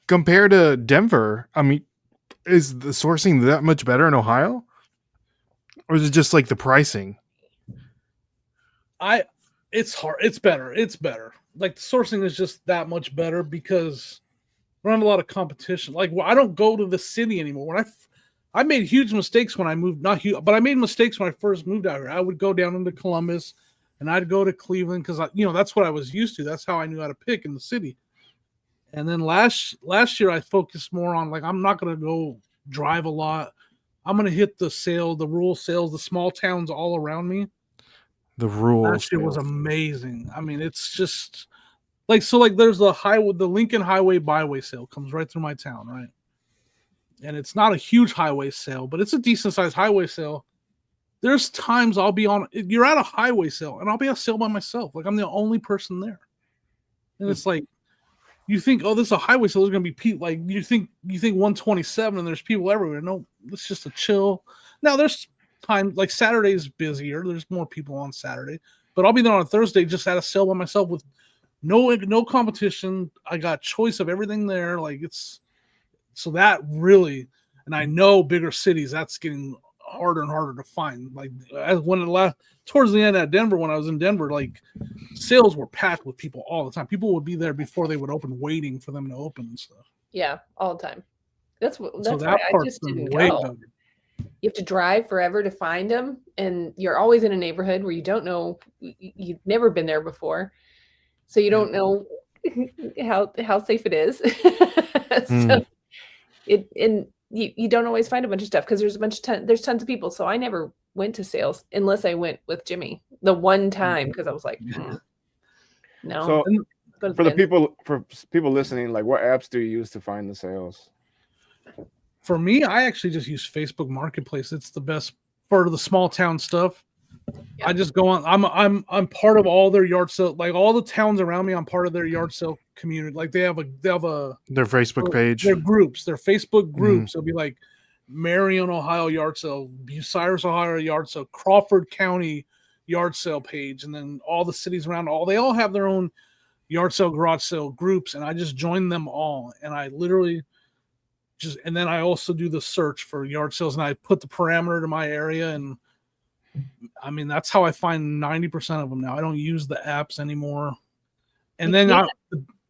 [SPEAKER 1] compare to Denver? I mean, is the sourcing that much better in Ohio, or is it just like the pricing?
[SPEAKER 6] It's hard. It's better. It's better. Like the sourcing is just that much better because we don't have a lot of competition. Like I don't go to the city anymore. When I made huge mistakes when I moved, not huge, but I made mistakes when I first moved out here. I would go down into Columbus and I'd go to Cleveland because that's what I was used to. That's how I knew how to pick in the city. And then last year I focused more on like I'm not gonna go drive a lot. I'm gonna hit the rural sales, the small towns all around me.
[SPEAKER 1] The rules.
[SPEAKER 6] Last year was amazing. I mean, it's just like there's the Lincoln Highway byway sale comes right through my town, right? And it's not a huge highway sale, but it's a decent sized highway sale. There's times you're at a highway sale and I'll be at a sale by myself. Like I'm the only person there. And it's like you think, oh, this is a highway sale, there's gonna be people like you think 127 and there's people everywhere. No, it's just a chill. Now there's time like Saturday's busier. There's more people on Saturday, but I'll be there on a Thursday just at a sale by myself with no competition. I got choice of everything there. Like it's so that really, and I know bigger cities that's getting harder and harder to find. Like when it left towards the end at Denver, when I was in Denver, like sales were packed with people all the time. People would be there before they would open, waiting for them to open and stuff.
[SPEAKER 7] Yeah, all the time. That's
[SPEAKER 6] So
[SPEAKER 7] why
[SPEAKER 6] that
[SPEAKER 7] I
[SPEAKER 6] part's
[SPEAKER 7] just
[SPEAKER 6] been
[SPEAKER 7] didn't
[SPEAKER 6] way
[SPEAKER 7] go.
[SPEAKER 6] better.
[SPEAKER 7] You have to drive forever to find them, and you're always in a neighborhood where you don't know. You've never been there before, so you don't know how safe it is. So you don't always find a bunch of stuff because there's tons of people. So I never went to sales unless I went with Jimmy the one time because I was like, no.
[SPEAKER 2] So
[SPEAKER 7] Go to
[SPEAKER 2] for the
[SPEAKER 7] bin.
[SPEAKER 2] people listening, like what apps do you use to find the sales?
[SPEAKER 6] For me, I actually just use Facebook Marketplace. It's the best for the small town stuff.
[SPEAKER 7] Yeah.
[SPEAKER 6] I just go on. I'm part of all their yard sale. Like all the towns around me, I'm part of their yard sale community. Like they have a
[SPEAKER 1] Their Facebook page.
[SPEAKER 6] their groups, their Facebook groups. It'll be like Marion, Ohio yard sale, Bucyrus, Ohio yard sale, Crawford County yard sale page, and then all the cities around. They all have their own yard sale, garage sale groups, and I just join them all. And I literally and then I also do the search for yard sales, and I put the parameter to my area, and I mean that's how I find 90% of them now. I don't use the apps anymore. And then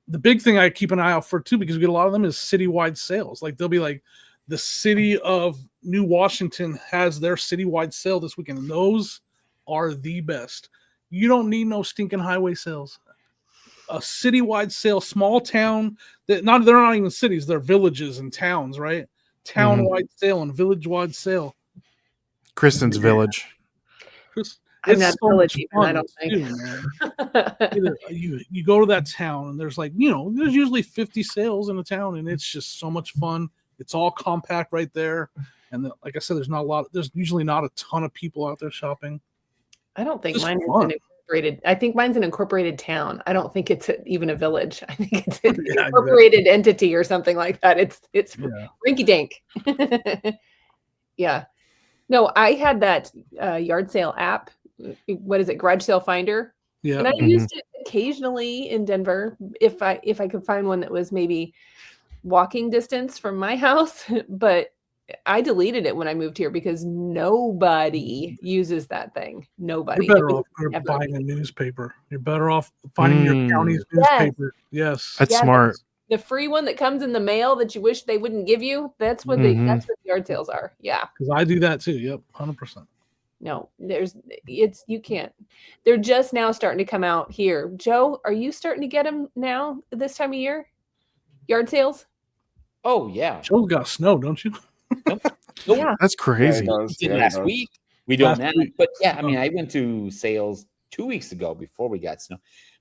[SPEAKER 6] the big thing I keep an eye out for too, because we get a lot of them, is citywide sales. Like they'll be like, the city of New Washington has their citywide sale this weekend, and those are the best. You don't need no stinking highway sales. A citywide sale, small town they're not even cities, they're villages and towns, right? Town-wide sale and village-wide sale.
[SPEAKER 1] Kristen's village.
[SPEAKER 7] I'm not village even, I don't think.
[SPEAKER 6] Man. You go to that town and there's there's usually 50 sales in a town, and it's just so much fun. It's all compact right there. And like I said, there's usually not a ton of people out there shopping.
[SPEAKER 7] I don't think
[SPEAKER 6] Just
[SPEAKER 7] mine is
[SPEAKER 6] fun.
[SPEAKER 7] an incorporated. I think mine's an incorporated town. I don't think it's even a village. I think it's an incorporated entity or something like that. It's rinky dink. Yeah. No, I had that yard sale app. What is it? Garage Sale Finder.
[SPEAKER 6] Yeah.
[SPEAKER 7] And I used it occasionally in Denver if I could find one that was maybe walking distance from my house, but I deleted it when I moved here because nobody uses that thing. Nobody.
[SPEAKER 6] You're better off buying a newspaper. You're better off finding your county's newspaper. Yes.
[SPEAKER 1] That's smart.
[SPEAKER 7] The free one that comes in the mail that you wish they wouldn't give you. That's what that's what yard sales are. Yeah.
[SPEAKER 6] Because I do that too. Yep. 100%.
[SPEAKER 7] No, you can't. They're just now starting to come out here. Joe, are you starting to get them now this time of year? Yard sales?
[SPEAKER 5] Oh yeah.
[SPEAKER 6] Joe's got snow, don't you?
[SPEAKER 7] Yeah.
[SPEAKER 1] That's crazy.
[SPEAKER 2] Yeah, it does.
[SPEAKER 5] Last week we don't
[SPEAKER 6] Last
[SPEAKER 5] now,
[SPEAKER 6] week.
[SPEAKER 5] but yeah, I mean, I went to sales 2 weeks ago before we got snow.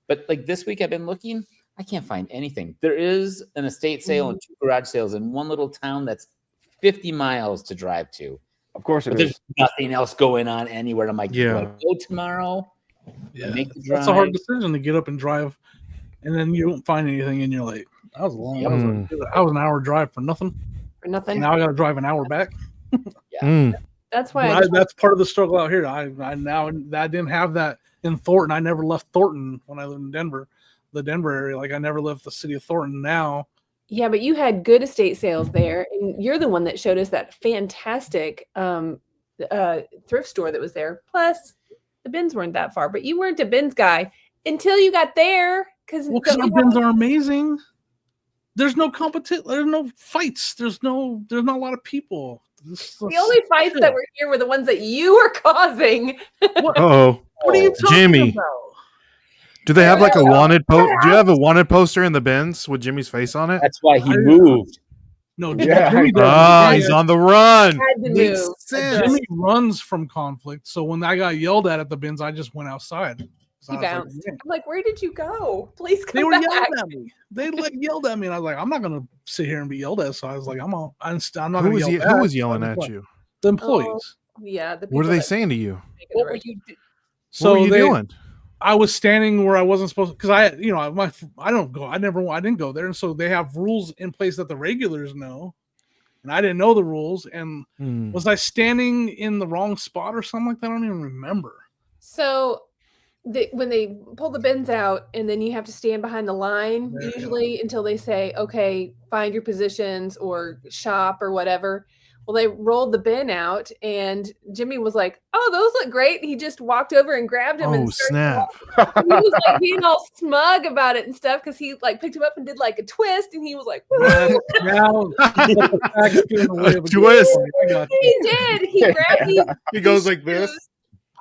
[SPEAKER 5] But like this week, I've been looking. I can't find anything. There is an estate sale and 2 garage sales in one little town that's 50 miles to drive to.
[SPEAKER 2] Of course
[SPEAKER 5] But
[SPEAKER 2] it
[SPEAKER 5] there's
[SPEAKER 2] is.
[SPEAKER 5] nothing else going on anywhere. I'm like, do I go tomorrow?
[SPEAKER 6] Yeah.
[SPEAKER 5] Make the drive.
[SPEAKER 6] That's a hard decision to get up and drive, and then you don't find anything, and you're like, that was a long. That was an hour drive for nothing.
[SPEAKER 7] For nothing.
[SPEAKER 6] Now I got to drive an hour back.
[SPEAKER 7] That's why
[SPEAKER 6] That's part of the struggle out here. I didn't have that in Thornton. I never left Thornton when I lived in Denver, the Denver area. Like I never left the city of Thornton. Now,
[SPEAKER 7] yeah, but you had good estate sales there, and you're the one that showed us that fantastic thrift store that was there. Plus, the bins weren't that far, but you weren't a bins guy until you got there because
[SPEAKER 6] our bins are amazing. There's no competition. There's no fights. There's not a lot of people.
[SPEAKER 7] The only fights that were here were the ones that you were causing.
[SPEAKER 6] What
[SPEAKER 1] Uh-oh.
[SPEAKER 6] are you talking
[SPEAKER 1] Jimmy.
[SPEAKER 6] about?
[SPEAKER 1] Do they have like a wanted post? Do you have a wanted poster in the bins with Jimmy's face on it?
[SPEAKER 5] That's why he moved.
[SPEAKER 6] No,
[SPEAKER 2] Yeah.
[SPEAKER 6] Jimmy doesn't.
[SPEAKER 1] Ah, he's on the run.
[SPEAKER 7] Had to
[SPEAKER 1] Makes
[SPEAKER 7] move.
[SPEAKER 1] sense.
[SPEAKER 6] Jimmy runs from conflict. So when I got yelled at the bins, I just went outside. So
[SPEAKER 7] He
[SPEAKER 6] I was like,
[SPEAKER 7] bounced.
[SPEAKER 6] "Yeah."
[SPEAKER 7] I'm like, where did you go? Please come
[SPEAKER 6] They were
[SPEAKER 7] back.
[SPEAKER 6] yelling at me. They yelled at me, and I was like, I'm not gonna sit here and be yelled at. So I was like, I'm not
[SPEAKER 1] Who
[SPEAKER 6] gonna
[SPEAKER 1] was,
[SPEAKER 6] yell back.
[SPEAKER 1] who was yelling at you?
[SPEAKER 6] The employees.
[SPEAKER 7] Yeah. The
[SPEAKER 1] What are
[SPEAKER 7] people
[SPEAKER 1] they
[SPEAKER 7] that
[SPEAKER 1] saying to you?
[SPEAKER 7] make it
[SPEAKER 5] What were
[SPEAKER 7] right.
[SPEAKER 5] you doing?
[SPEAKER 6] So
[SPEAKER 1] What were you doing?
[SPEAKER 6] I was standing where I wasn't supposed to, because I didn't go there, and so they have rules in place that the regulars know, and I didn't know the rules. And was I standing in the wrong spot or something like that? I don't even remember.
[SPEAKER 7] So when they pull the bins out and then you have to stand behind the line
[SPEAKER 6] Yeah.
[SPEAKER 7] usually until they say, okay, find your positions or shop or whatever. Well, they rolled the bin out and Jimmy was like, oh, those look great. He just walked over and grabbed him
[SPEAKER 1] Oh,
[SPEAKER 7] and started
[SPEAKER 1] snap.
[SPEAKER 7] he was like being all smug about it and stuff because he like picked him up and did like a twist and he was like, woo!
[SPEAKER 6] Now, that's getting away with it.
[SPEAKER 1] Twist.
[SPEAKER 6] I got you.
[SPEAKER 7] He did. He grabbed
[SPEAKER 1] He goes
[SPEAKER 7] these
[SPEAKER 1] like this.
[SPEAKER 7] shoes.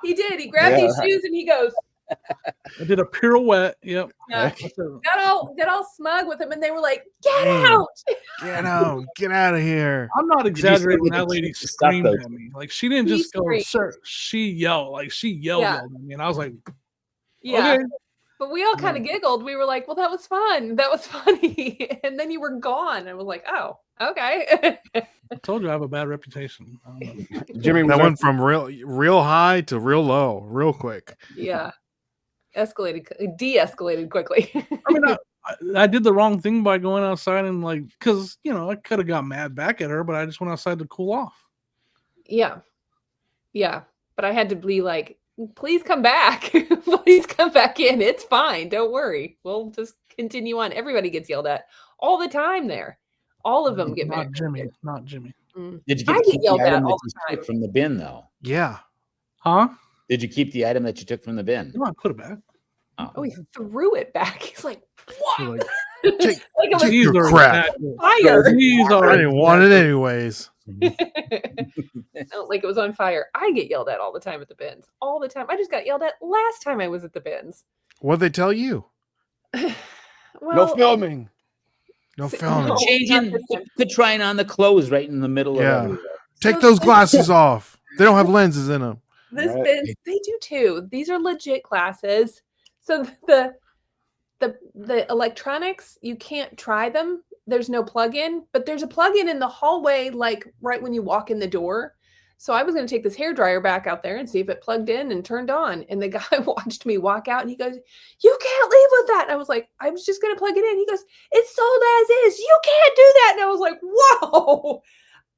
[SPEAKER 7] He did. He grabbed these shoes and he goes,
[SPEAKER 6] I did a pirouette. Yep.
[SPEAKER 7] yeah.
[SPEAKER 6] That's a-
[SPEAKER 7] got all smug with him and they were like, get
[SPEAKER 1] Hey.
[SPEAKER 7] out.
[SPEAKER 1] Get out of here.
[SPEAKER 6] I'm not
[SPEAKER 5] you see
[SPEAKER 6] exaggerating.
[SPEAKER 5] what
[SPEAKER 6] That
[SPEAKER 5] the
[SPEAKER 6] lady
[SPEAKER 5] cheap stuff
[SPEAKER 6] screamed
[SPEAKER 5] does?
[SPEAKER 6] at me. Like she didn't
[SPEAKER 7] She
[SPEAKER 6] just go,
[SPEAKER 7] screamed.
[SPEAKER 6] sir. She yelled. Like she yelled at me, and I was like,
[SPEAKER 7] Yeah.
[SPEAKER 6] okay.
[SPEAKER 7] But we all kind of giggled. We were like, well, that was fun. That was funny. And then you were gone. I was like, oh, okay.
[SPEAKER 6] I told you I have a bad reputation. I don't know.
[SPEAKER 2] Jimmy, was
[SPEAKER 1] That
[SPEAKER 2] there-
[SPEAKER 1] went from real high to real low, real quick.
[SPEAKER 7] Yeah. De-escalated quickly.
[SPEAKER 6] I mean, I did the wrong thing by going outside and like, because I could have got mad back at her, but I just went outside to cool off.
[SPEAKER 7] Yeah. Yeah. But I had to be like, please come back. Please come back in. It's fine. Don't worry. We'll just continue on. Everybody gets yelled at all the time there. All of them get
[SPEAKER 6] Not
[SPEAKER 7] mad.
[SPEAKER 6] Jimmy. Not Jimmy.
[SPEAKER 5] Did you
[SPEAKER 7] I
[SPEAKER 5] get,
[SPEAKER 7] get
[SPEAKER 5] keep
[SPEAKER 7] yelled
[SPEAKER 5] the
[SPEAKER 7] at
[SPEAKER 5] item that
[SPEAKER 7] all
[SPEAKER 5] you
[SPEAKER 7] the
[SPEAKER 5] took from the bin, though?
[SPEAKER 1] Yeah.
[SPEAKER 6] Huh?
[SPEAKER 5] Did you keep the item that you took from the bin?
[SPEAKER 6] No, I put it back.
[SPEAKER 7] Oh, he threw it back. He's like, what?
[SPEAKER 6] You're like,
[SPEAKER 1] Take-
[SPEAKER 7] Like it was
[SPEAKER 1] take your
[SPEAKER 6] are
[SPEAKER 1] crap.
[SPEAKER 6] that good.
[SPEAKER 7] fire.
[SPEAKER 6] These
[SPEAKER 1] I
[SPEAKER 6] are
[SPEAKER 1] didn't want it anyways.
[SPEAKER 7] Like it was on fire. I get yelled at all the time at the bins. All the time. I just got yelled at last time I was at the bins.
[SPEAKER 1] What'd they tell you?
[SPEAKER 2] no
[SPEAKER 7] Well,
[SPEAKER 2] filming.
[SPEAKER 1] No
[SPEAKER 7] S-
[SPEAKER 1] filming.
[SPEAKER 7] no.
[SPEAKER 5] Changing,
[SPEAKER 7] not this time.
[SPEAKER 5] quit trying on the clothes right in the middle
[SPEAKER 1] Yeah.
[SPEAKER 5] of everywhere.
[SPEAKER 1] Take
[SPEAKER 7] So
[SPEAKER 1] those
[SPEAKER 7] this-
[SPEAKER 1] glasses off. They don't have lenses in them.
[SPEAKER 7] This
[SPEAKER 2] Right.
[SPEAKER 7] bins, they do too. These are legit classes. So the electronics, you can't try them. There's no plug-in, but there's a plug-in in the hallway, like right when you walk in the door. So I was going to take this hair dryer back out there and see if it plugged in and turned on. And the guy watched me walk out and he goes, "You can't leave with that." And I was like, "I was just going to plug it in." He goes, "It's sold as is. You can't do that." And I was like, "Whoa,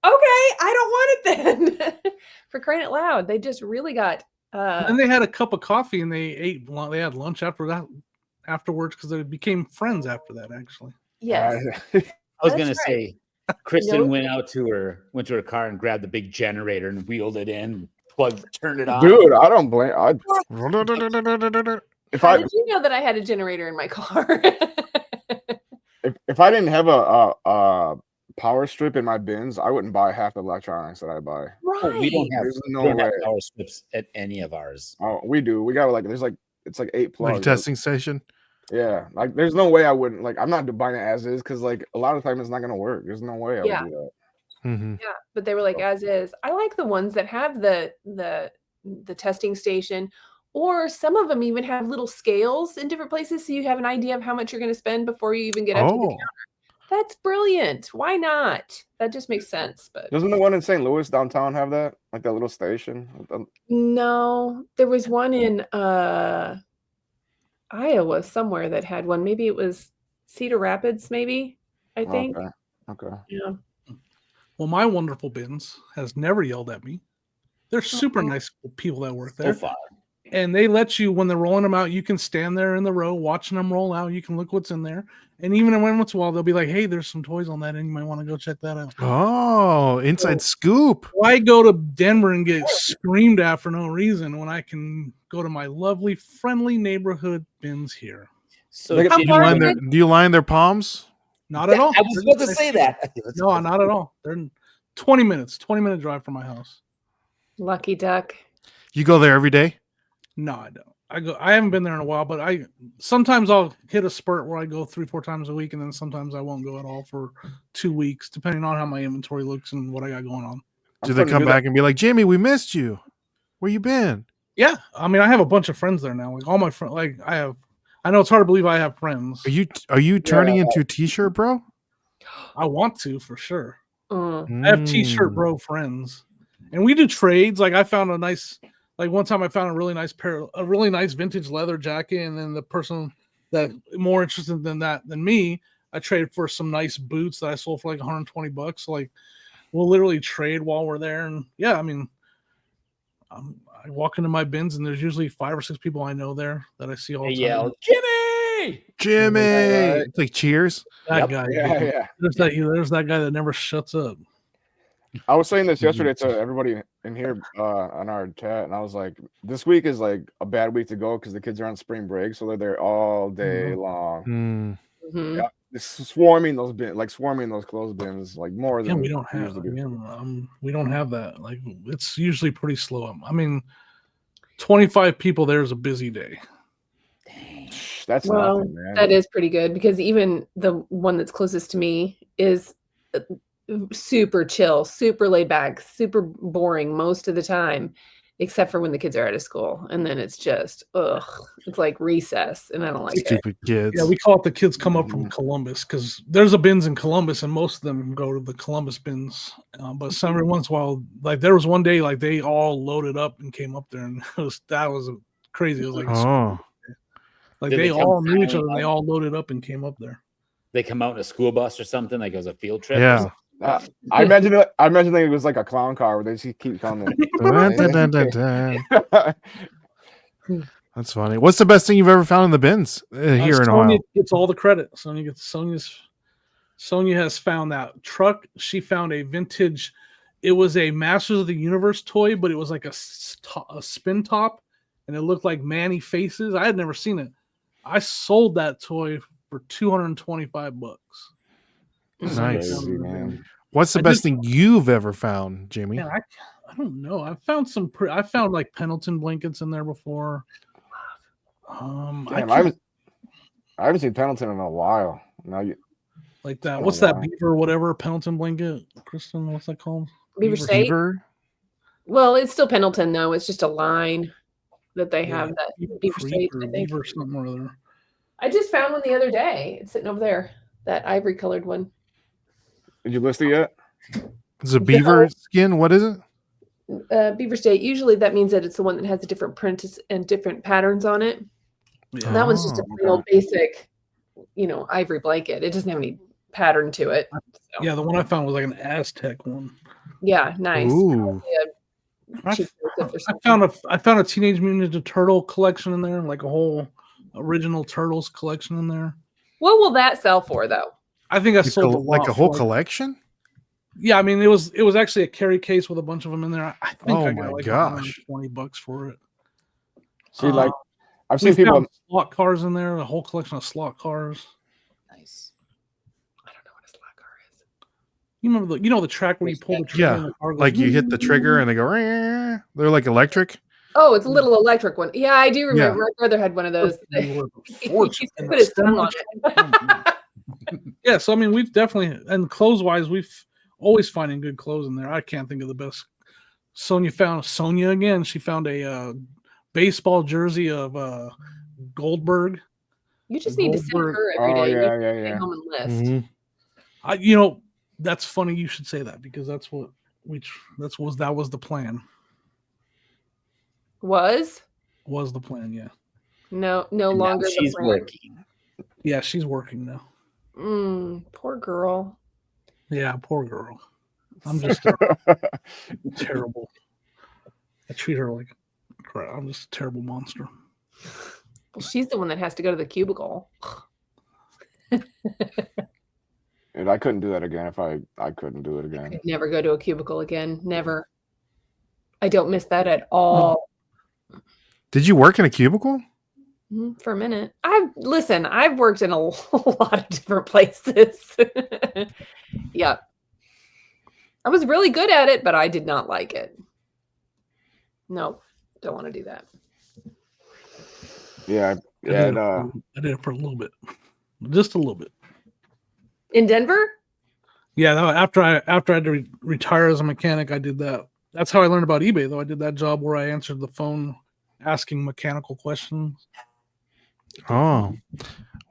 [SPEAKER 7] okay, I don't want it then." For crying out loud, they just really got.
[SPEAKER 6] And they had a cup of coffee and they had lunch afterwards because they became friends after that. Actually,
[SPEAKER 7] Yes.
[SPEAKER 5] I was
[SPEAKER 7] That's
[SPEAKER 5] gonna
[SPEAKER 7] right.
[SPEAKER 5] say, Kristen
[SPEAKER 7] Nope.
[SPEAKER 5] went to her car and grabbed the big generator and wheeled it in, turned it on.
[SPEAKER 2] Dude, I don't blame. If
[SPEAKER 7] How
[SPEAKER 2] I
[SPEAKER 7] did you know that I had a generator in my car?
[SPEAKER 2] if I didn't have a power strip in my bins, I wouldn't buy half the electronics that I buy.
[SPEAKER 5] Oh, we don't have,
[SPEAKER 2] There's
[SPEAKER 5] we
[SPEAKER 2] no
[SPEAKER 5] don't have
[SPEAKER 2] way.
[SPEAKER 5] power strips at any of ours.
[SPEAKER 2] Oh, we do. We got it's like 8
[SPEAKER 1] Like
[SPEAKER 2] plugs.
[SPEAKER 1] a testing station.
[SPEAKER 2] Yeah, like there's no way I wouldn't I'm not buying it as is because like a lot of times it's not gonna work. There's no way I
[SPEAKER 7] Yeah.
[SPEAKER 2] would do that.
[SPEAKER 1] Mm-hmm.
[SPEAKER 7] Yeah, but they were like as is. I like the ones that have the testing station, or some of them even have little scales in different places, so you have an idea of how much you're going to spend before you even get up to the
[SPEAKER 1] Oh,
[SPEAKER 7] counter. That's brilliant. Why not? That just makes sense. But
[SPEAKER 2] Doesn't the one in St. Louis downtown have that? Like that little station?
[SPEAKER 7] no, there was one in Iowa somewhere that had one. Maybe it was Cedar Rapids. Maybe I think.
[SPEAKER 2] Okay.
[SPEAKER 7] Yeah.
[SPEAKER 6] well, my wonderful bins has never yelled at me. They're super nice people that work
[SPEAKER 5] So
[SPEAKER 6] there.
[SPEAKER 5] far,
[SPEAKER 6] And they let you, when they're rolling them out, you can stand there in the row watching them roll out. You can look what's in there. And even every once in a while, they'll be like, "Hey, there's some toys on that, and you might want to go check that out."
[SPEAKER 1] oh, inside scoop.
[SPEAKER 6] Why go to Denver and get screamed at for no reason when I can go to my lovely, friendly neighborhood bins here?
[SPEAKER 5] so
[SPEAKER 2] Look at-
[SPEAKER 1] Do
[SPEAKER 5] Jimmy,
[SPEAKER 1] you
[SPEAKER 7] far
[SPEAKER 1] line
[SPEAKER 7] is
[SPEAKER 1] do you line their palms?
[SPEAKER 6] Not at all.
[SPEAKER 5] I was about to say that.
[SPEAKER 6] No, not at all. They're 20 minutes, 20-minute drive from my house.
[SPEAKER 7] Lucky duck.
[SPEAKER 1] You go there every day?
[SPEAKER 6] No, I don't. I haven't been there in a while, but sometimes I'll hit a spurt where I go 3-4 times a week, and then sometimes I won't go at all for 2 weeks, depending on how my inventory looks and what I got going on.
[SPEAKER 1] Do they come back and be like, "Jimmy, we missed you. Where you been?"
[SPEAKER 6] Yeah, I mean, I have a bunch of friends there now. Like all my friends, like I know it's hard to believe I have friends.
[SPEAKER 1] Are you turning into a t-shirt, bro?
[SPEAKER 6] I want to for sure.
[SPEAKER 7] Mm.
[SPEAKER 6] I have t-shirt bro friends, and we do trades. Like I found one time I found a really nice vintage leather jacket, and then the person that more interested than me, I traded for some nice boots that I sold for like $120. So like we'll literally trade while we're there, and yeah, I mean, I walk into my bins and there's usually 5 or 6 people I know there that I see all
[SPEAKER 5] They
[SPEAKER 6] the time.
[SPEAKER 5] yell, Jimmy!
[SPEAKER 1] Jimmy.
[SPEAKER 2] Right.
[SPEAKER 1] It's like Cheers.
[SPEAKER 6] That
[SPEAKER 5] Yep.
[SPEAKER 6] guy.
[SPEAKER 2] Yeah, yeah.
[SPEAKER 6] There's that guy that never shuts up.
[SPEAKER 2] I was saying this yesterday to everybody in here on our chat, and I was like, this week is like a bad week to go because the kids are on spring break, so they're there all day long.
[SPEAKER 1] Hmm.
[SPEAKER 7] Mhm.
[SPEAKER 2] Yeah, it's swarming those bins, like swarming those clothes bins, like more
[SPEAKER 6] Yeah,
[SPEAKER 2] than
[SPEAKER 6] we don't
[SPEAKER 2] we
[SPEAKER 6] have.
[SPEAKER 2] usually do.
[SPEAKER 6] Again, we don't have that. Like it's usually pretty slow. I mean, 25 people there is a busy day.
[SPEAKER 2] That's
[SPEAKER 7] Well,
[SPEAKER 2] nothing, man.
[SPEAKER 7] that is pretty good because even the one that's closest to me is super chill, super laid back, super boring most of the time, except for when the kids are out of school. And then it's just, it's like recess, and I don't like it.
[SPEAKER 1] Stupid kids.
[SPEAKER 6] Yeah, we call it the kids come up from Columbus because there's a bins in Columbus, and most of them go to the Columbus bins. But some every once in a while, like there was one day, like they all loaded up and came up there, and that was crazy. It was like
[SPEAKER 1] Oh.
[SPEAKER 6] like
[SPEAKER 5] Did
[SPEAKER 6] they
[SPEAKER 5] they come
[SPEAKER 6] all knew each
[SPEAKER 5] down
[SPEAKER 6] other, and they
[SPEAKER 5] on-
[SPEAKER 6] all loaded up and came up there.
[SPEAKER 5] They come out in a school bus or something, like it was a field trip. or
[SPEAKER 1] Yeah.
[SPEAKER 5] something?
[SPEAKER 2] I imagine it was like a clown car where they just keep coming.
[SPEAKER 1] Dun, dun, dun, dun, dun. That's funny. What's the best thing you've ever found in the bins here in
[SPEAKER 6] Sonia
[SPEAKER 1] Ohio?
[SPEAKER 6] gets all the credit. Sonia has found that truck. She found a vintage. It was a Masters of the Universe toy, but it was like a spin top, and it looked like Manny faces. I had never seen it. I sold that toy for $225.
[SPEAKER 1] Nice.
[SPEAKER 2] Crazy, man.
[SPEAKER 1] What's the
[SPEAKER 6] I
[SPEAKER 1] best
[SPEAKER 6] just-
[SPEAKER 1] thing you've ever found, Jimmy?
[SPEAKER 6] Man, I don't know. I found I found like Pendleton blankets in there before.
[SPEAKER 2] Damn, I haven't seen Pendleton in a while. Now you
[SPEAKER 6] like that.
[SPEAKER 2] Oh,
[SPEAKER 6] What's that
[SPEAKER 2] wow.
[SPEAKER 6] beaver whatever Pendleton blanket, Kristen? What's that called?
[SPEAKER 7] Beaver State.
[SPEAKER 1] Beaver?
[SPEAKER 7] Well, it's still Pendleton though. It's just a line that they
[SPEAKER 6] Yeah,
[SPEAKER 7] have that
[SPEAKER 6] Beaver
[SPEAKER 7] Beaver
[SPEAKER 6] Creek
[SPEAKER 7] State.
[SPEAKER 6] or
[SPEAKER 7] I think.
[SPEAKER 6] Beaver something or other.
[SPEAKER 7] I just found one the other day. It's sitting over there. That ivory colored one.
[SPEAKER 2] did you list it yet?
[SPEAKER 1] Is it beaver skin? What is it?
[SPEAKER 7] Beaver State. Usually that means that it's the one that has a different print and different patterns on it.
[SPEAKER 6] Yeah.
[SPEAKER 7] That one's just a
[SPEAKER 1] Oh,
[SPEAKER 7] plain old basic, ivory blanket. It doesn't have any pattern to it. So,
[SPEAKER 6] Yeah, the one I found was like an Aztec one.
[SPEAKER 7] yeah, nice.
[SPEAKER 1] Ooh.
[SPEAKER 6] I,
[SPEAKER 7] Cheap Joseph or
[SPEAKER 6] I
[SPEAKER 7] something.
[SPEAKER 6] found a Teenage Mutant Ninja Turtle collection in there, like a whole original Turtles collection in there.
[SPEAKER 7] What will that sell for though?
[SPEAKER 6] I think I sold
[SPEAKER 1] Like a whole
[SPEAKER 6] for, like-
[SPEAKER 1] collection?
[SPEAKER 6] Yeah, I mean it was actually a carry case with a bunch of them in there. I think
[SPEAKER 1] Oh
[SPEAKER 6] I
[SPEAKER 1] my
[SPEAKER 6] got like
[SPEAKER 1] gosh.
[SPEAKER 6] $120 for it.
[SPEAKER 2] See, like I've
[SPEAKER 6] we
[SPEAKER 2] seen people.
[SPEAKER 6] found slot cars in there, a whole collection of slot cars.
[SPEAKER 5] Nice.
[SPEAKER 7] I don't know what a slot car is.
[SPEAKER 6] You remember the track where you pull the trigger
[SPEAKER 1] Yeah,
[SPEAKER 6] and the car goes,
[SPEAKER 1] Like you hit the trigger and they go, "Rah." They're like electric.
[SPEAKER 7] Oh, it's a little electric one. Yeah, I do remember. My brother had one of those.
[SPEAKER 6] They were
[SPEAKER 7] He
[SPEAKER 6] fortune.
[SPEAKER 7] used to put his tongue on it.
[SPEAKER 6] Yeah, so I mean, we've definitely, and clothes wise, we've always finding good clothes in there. I can't think of the best. Sonia again. She found a baseball jersey of Goldberg.
[SPEAKER 7] You just need to send
[SPEAKER 6] Goldberg.
[SPEAKER 7] her every
[SPEAKER 2] Oh
[SPEAKER 7] day.
[SPEAKER 2] yeah,
[SPEAKER 7] You
[SPEAKER 2] yeah,
[SPEAKER 7] stay
[SPEAKER 2] yeah.
[SPEAKER 7] home and list.
[SPEAKER 1] Mhm.
[SPEAKER 6] That's funny you should say that because that was the plan.
[SPEAKER 7] Was
[SPEAKER 6] Was the plan? Yeah,
[SPEAKER 7] no
[SPEAKER 5] And now
[SPEAKER 7] longer. the
[SPEAKER 5] she's
[SPEAKER 7] plan.
[SPEAKER 5] working.
[SPEAKER 6] yeah. She's working now.
[SPEAKER 7] Poor girl.
[SPEAKER 6] Yeah, poor girl. I'm just terrible. I treat her like crap. I'm just a terrible monster.
[SPEAKER 7] Well, she's the one that has to go to the cubicle.
[SPEAKER 2] And I couldn't do that again if I couldn't do it again.
[SPEAKER 7] Could never go to a cubicle again. Never. I don't miss that at all.
[SPEAKER 1] Did you work in a cubicle?
[SPEAKER 7] For a minute. I've worked in a lot of different places. Yeah. I was really good at it, but I did not like it. No, don't want to do that.
[SPEAKER 2] Yeah,
[SPEAKER 6] I
[SPEAKER 2] yeah.
[SPEAKER 6] did it for a little bit, just a little bit.
[SPEAKER 7] In Denver?
[SPEAKER 6] Yeah, after I had to retire as a mechanic, I did that. That's how I learned about eBay, though. I did that job where I answered the phone asking mechanical questions.
[SPEAKER 1] Oh,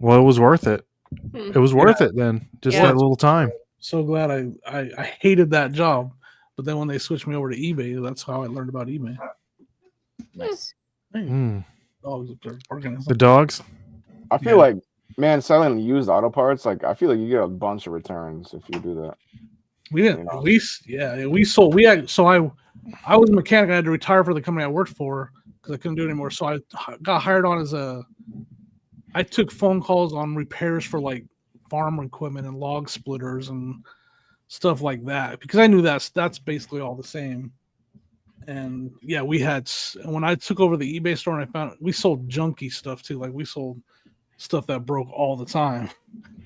[SPEAKER 1] well, it was worth it.
[SPEAKER 7] Hmm.
[SPEAKER 1] It was worth it then. Just
[SPEAKER 7] Yeah.
[SPEAKER 1] that little time.
[SPEAKER 6] So glad I hated that job, but then when they switched me over to eBay, that's how I learned about eBay.
[SPEAKER 5] Nice.
[SPEAKER 1] Mm.
[SPEAKER 6] Dogs up there barking.
[SPEAKER 1] The dogs.
[SPEAKER 2] I feel like, man, selling used auto parts, like I feel like you get a bunch of returns if you do that.
[SPEAKER 6] We didn't.
[SPEAKER 2] You know.
[SPEAKER 6] We sold. We had. So I was a mechanic. I had to retire for the company I worked for because I couldn't do it anymore. So I got hired on as I took phone calls on repairs for like farm equipment and log splitters and stuff like that because I knew that's basically all the same. And yeah, when I took over the eBay store and I found we sold junky stuff too. Like we sold stuff that broke all the time.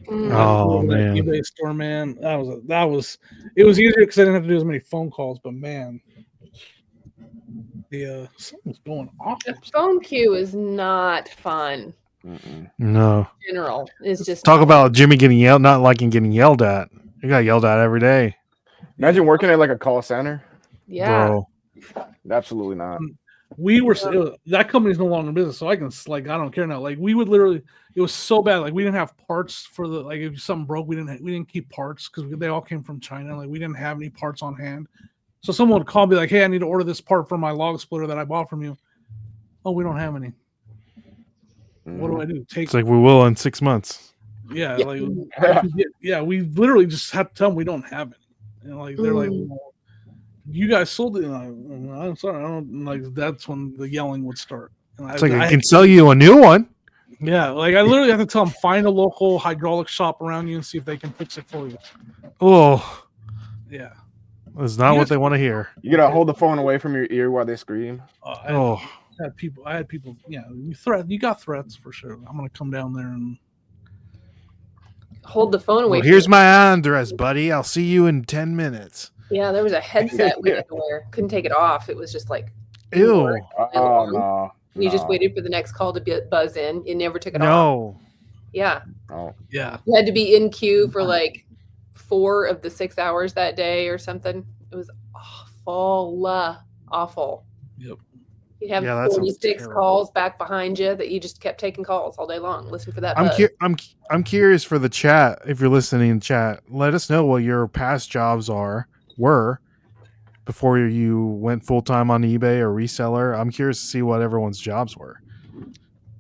[SPEAKER 1] Oh man,
[SPEAKER 6] eBay store, man. It was easier because I didn't have to do as many phone calls. But man, something's going off.
[SPEAKER 7] The phone queue is not fun.
[SPEAKER 1] no.
[SPEAKER 7] In general, it's just
[SPEAKER 1] Talk about Jimmy not liking getting yelled at. You got yelled at every day.
[SPEAKER 2] Imagine working at like a call center.
[SPEAKER 7] yeah.
[SPEAKER 1] Bro.
[SPEAKER 2] Absolutely not.
[SPEAKER 6] That company's no longer in business, so I don't care now. Like we would literally, it was so bad. Like we didn't have parts for if something broke, we didn't keep parts because they all came from China. Like we didn't have any parts on hand. So someone would call me like, "Hey, I need to order this part for my log splitter that I bought from you." Oh, we don't have any. What do I do?
[SPEAKER 1] It's like we will in 6 months.
[SPEAKER 6] Yeah,
[SPEAKER 2] Yeah.
[SPEAKER 6] we literally just have to tell them we don't have it. And like they're like, well, you guys sold it. And I'm sorry, I don't like. That's when the yelling would start. And
[SPEAKER 1] It's like I can sell you a new one.
[SPEAKER 6] Yeah, like I literally have to tell them find a local hydraulic shop around you and see if they can fix it for you.
[SPEAKER 1] Oh,
[SPEAKER 6] Yeah,
[SPEAKER 1] that's not what they want to hear.
[SPEAKER 2] You gotta hold the phone away from your ear while they scream.
[SPEAKER 6] I had people. Yeah, you got threats for sure. I'm gonna come down there and
[SPEAKER 7] Hold the phone away.
[SPEAKER 1] Well, here's my address, buddy. I'll see you in 10 minutes.
[SPEAKER 7] Yeah, there was a headset we had to wear. Couldn't take it off. It was just like
[SPEAKER 1] Ew.
[SPEAKER 2] Oh no.
[SPEAKER 7] You just waited for the next call to buzz in. You never took it off.
[SPEAKER 1] No.
[SPEAKER 7] Yeah.
[SPEAKER 2] Oh.
[SPEAKER 6] yeah.
[SPEAKER 7] You had to be in queue for like 4 of the 6 hours that day or something. It was awful.
[SPEAKER 6] Yep.
[SPEAKER 7] You'd have
[SPEAKER 1] Yeah, that sounds
[SPEAKER 7] 46
[SPEAKER 1] terrible.
[SPEAKER 7] calls back behind you that you just kept taking calls all day long. Listen for that.
[SPEAKER 1] I'm
[SPEAKER 7] buzz.
[SPEAKER 1] I'm curious for the chat. If you're listening in chat, let us know what your past jobs were before you went full time on eBay or reseller. I'm curious to see what everyone's jobs were.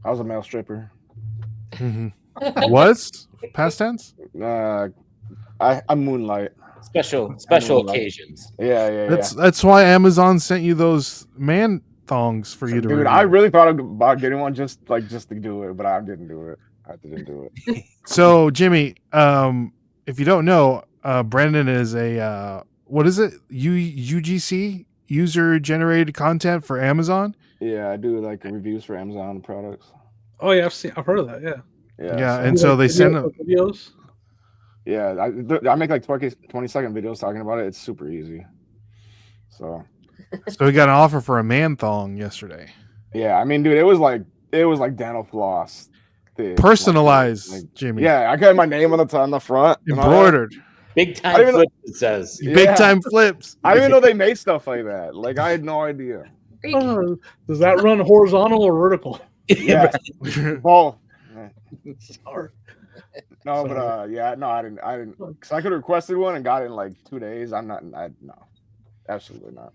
[SPEAKER 2] I was a male stripper.
[SPEAKER 1] Was past tense?
[SPEAKER 2] I moonlight.
[SPEAKER 5] Special
[SPEAKER 2] like-
[SPEAKER 5] occasions.
[SPEAKER 2] Yeah.
[SPEAKER 1] That's why Amazon sent you those man thongs for you to
[SPEAKER 2] Dude,
[SPEAKER 1] review.
[SPEAKER 2] I really thought about getting one just to do it, but I didn't do it.
[SPEAKER 1] So Jimmy, if you don't know, Brandon is a what is it? UGC, user generated content for Amazon.
[SPEAKER 2] Yeah, I do like reviews for Amazon products.
[SPEAKER 6] Oh yeah, I've heard of that. Yeah.
[SPEAKER 1] Yeah,
[SPEAKER 2] so-
[SPEAKER 1] and so they send them.
[SPEAKER 6] videos.
[SPEAKER 2] Yeah, I make like 20-second videos talking about it. It's super easy. So
[SPEAKER 1] So we got an offer for a man thong yesterday.
[SPEAKER 2] yeah, I mean, dude, it was like dental floss, thick,
[SPEAKER 1] Personalized,
[SPEAKER 2] like,
[SPEAKER 1] Jimmy.
[SPEAKER 2] yeah, I got my name on the front, and all that.
[SPEAKER 1] Embroidered.
[SPEAKER 5] Big
[SPEAKER 2] I
[SPEAKER 5] time
[SPEAKER 2] don't even
[SPEAKER 5] flip, it says.
[SPEAKER 1] Big time flips.
[SPEAKER 2] I didn't even know they made stuff like that. Like I had no idea.
[SPEAKER 6] Oh, does that run horizontal or vertical?
[SPEAKER 2] Yeah, both.
[SPEAKER 6] Sorry.
[SPEAKER 2] No, but I didn't, because I could have requested one and got it in like 2 days. No, absolutely not.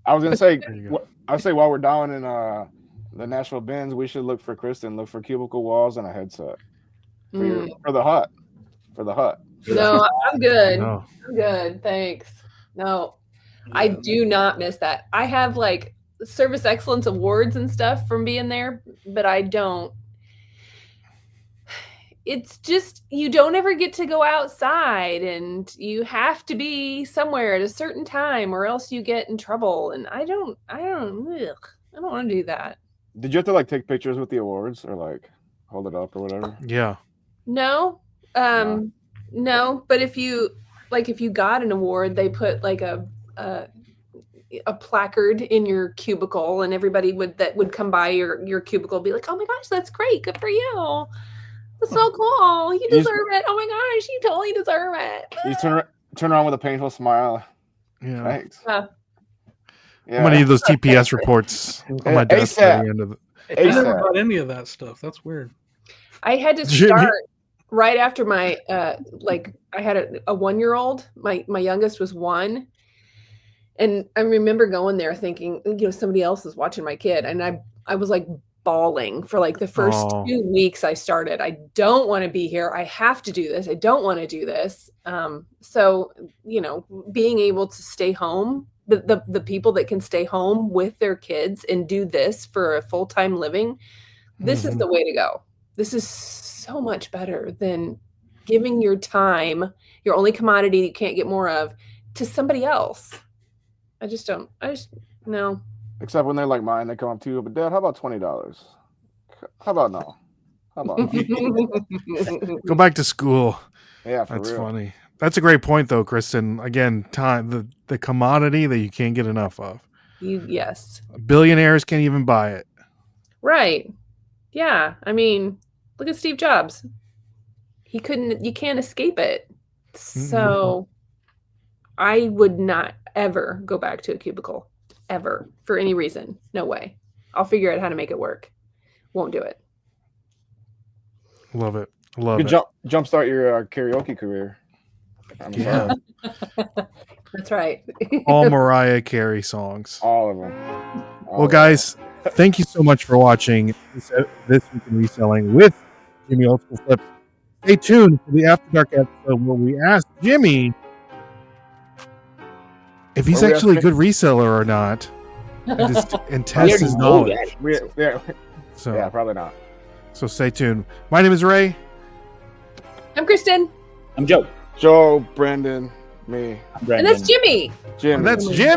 [SPEAKER 2] I was gonna say,
[SPEAKER 1] There you go.
[SPEAKER 2] I would say while we're down in the Nashville Bins, we should look for cubicle walls and a headset for the hut.
[SPEAKER 7] No, I'm good.
[SPEAKER 1] No.
[SPEAKER 7] I'm good. Thanks. No, I do not miss that. I have like service excellence awards and stuff from being there, but I don't. It's just you don't ever get to go outside, and you have to be somewhere at a certain time, or else you get in trouble. And I don't want to do that.
[SPEAKER 2] Did you have to like take pictures with the awards or like hold it up or whatever?
[SPEAKER 1] Yeah.
[SPEAKER 7] No, no. But if you got an award, they put like a placard in your cubicle, and everybody that would come by your cubicle be like, "Oh my gosh, that's great! Good for you! That's so cool! You deserve it! Oh my gosh, you totally deserve it!"
[SPEAKER 2] You turn around with a painful smile.
[SPEAKER 1] Yeah.
[SPEAKER 2] Thanks.
[SPEAKER 7] Yeah.
[SPEAKER 1] I'm gonna need those TPS reports on my desk at the end of it.
[SPEAKER 6] I never
[SPEAKER 2] ASAP.
[SPEAKER 6] got any of that stuff. That's weird.
[SPEAKER 7] I had to
[SPEAKER 1] Jimmy.
[SPEAKER 7] start right after my I had a 1-year-old. My youngest was 1. And I remember going there thinking, somebody else is watching my kid. And I was like bawling for like the first
[SPEAKER 1] Oh.
[SPEAKER 7] 2 weeks I started. I don't want to be here. I have to do this. I don't want to do this. So, being able to stay home, the people that can stay home with their kids and do this for a full-time living, this is
[SPEAKER 1] Mhm.
[SPEAKER 7] the way to go. This is so much better than giving your time, your only commodity you can't get more of, to somebody else. No.
[SPEAKER 2] Except when they're like mine, they come up to you, but Dad, how about $20? How about no? How about no?
[SPEAKER 1] Go back to school.
[SPEAKER 2] Yeah, for
[SPEAKER 1] That's
[SPEAKER 2] real.
[SPEAKER 1] funny. That's a great point, though, Kristen. Again, time, the commodity that you can't get enough of.
[SPEAKER 7] Yes.
[SPEAKER 1] Billionaires can't even buy it.
[SPEAKER 7] Right. Yeah. I mean, look at Steve Jobs. You can't escape it. So I would not ever go back to a cubicle, ever, for any reason. No way. I'll figure out how to make it work. Won't do it.
[SPEAKER 1] Love it. Love
[SPEAKER 2] You
[SPEAKER 1] it.
[SPEAKER 2] could jumpstart your karaoke career. I'm
[SPEAKER 1] Yeah.
[SPEAKER 2] sorry.
[SPEAKER 7] That's right.
[SPEAKER 1] All Mariah Carey songs.
[SPEAKER 2] All of them.
[SPEAKER 1] Well, guys, thank you so much for watching this week in reselling with Jimmy Old School Flips. Stay tuned for the After Dark episode where we ask Jimmy if he's
[SPEAKER 2] Where we
[SPEAKER 1] actually a
[SPEAKER 2] ask
[SPEAKER 1] good reseller or not, and test
[SPEAKER 5] already
[SPEAKER 1] his
[SPEAKER 5] know
[SPEAKER 1] knowledge.
[SPEAKER 5] that.
[SPEAKER 1] So,
[SPEAKER 2] Probably not.
[SPEAKER 1] so stay tuned. My name is Ray.
[SPEAKER 7] I'm Kristen.
[SPEAKER 5] I'm Joe.
[SPEAKER 2] Joe, Brendan, me,
[SPEAKER 5] I'm
[SPEAKER 7] And
[SPEAKER 5] Brendan.
[SPEAKER 7] that's Jimmy.
[SPEAKER 2] Jim.
[SPEAKER 1] And that's Jim.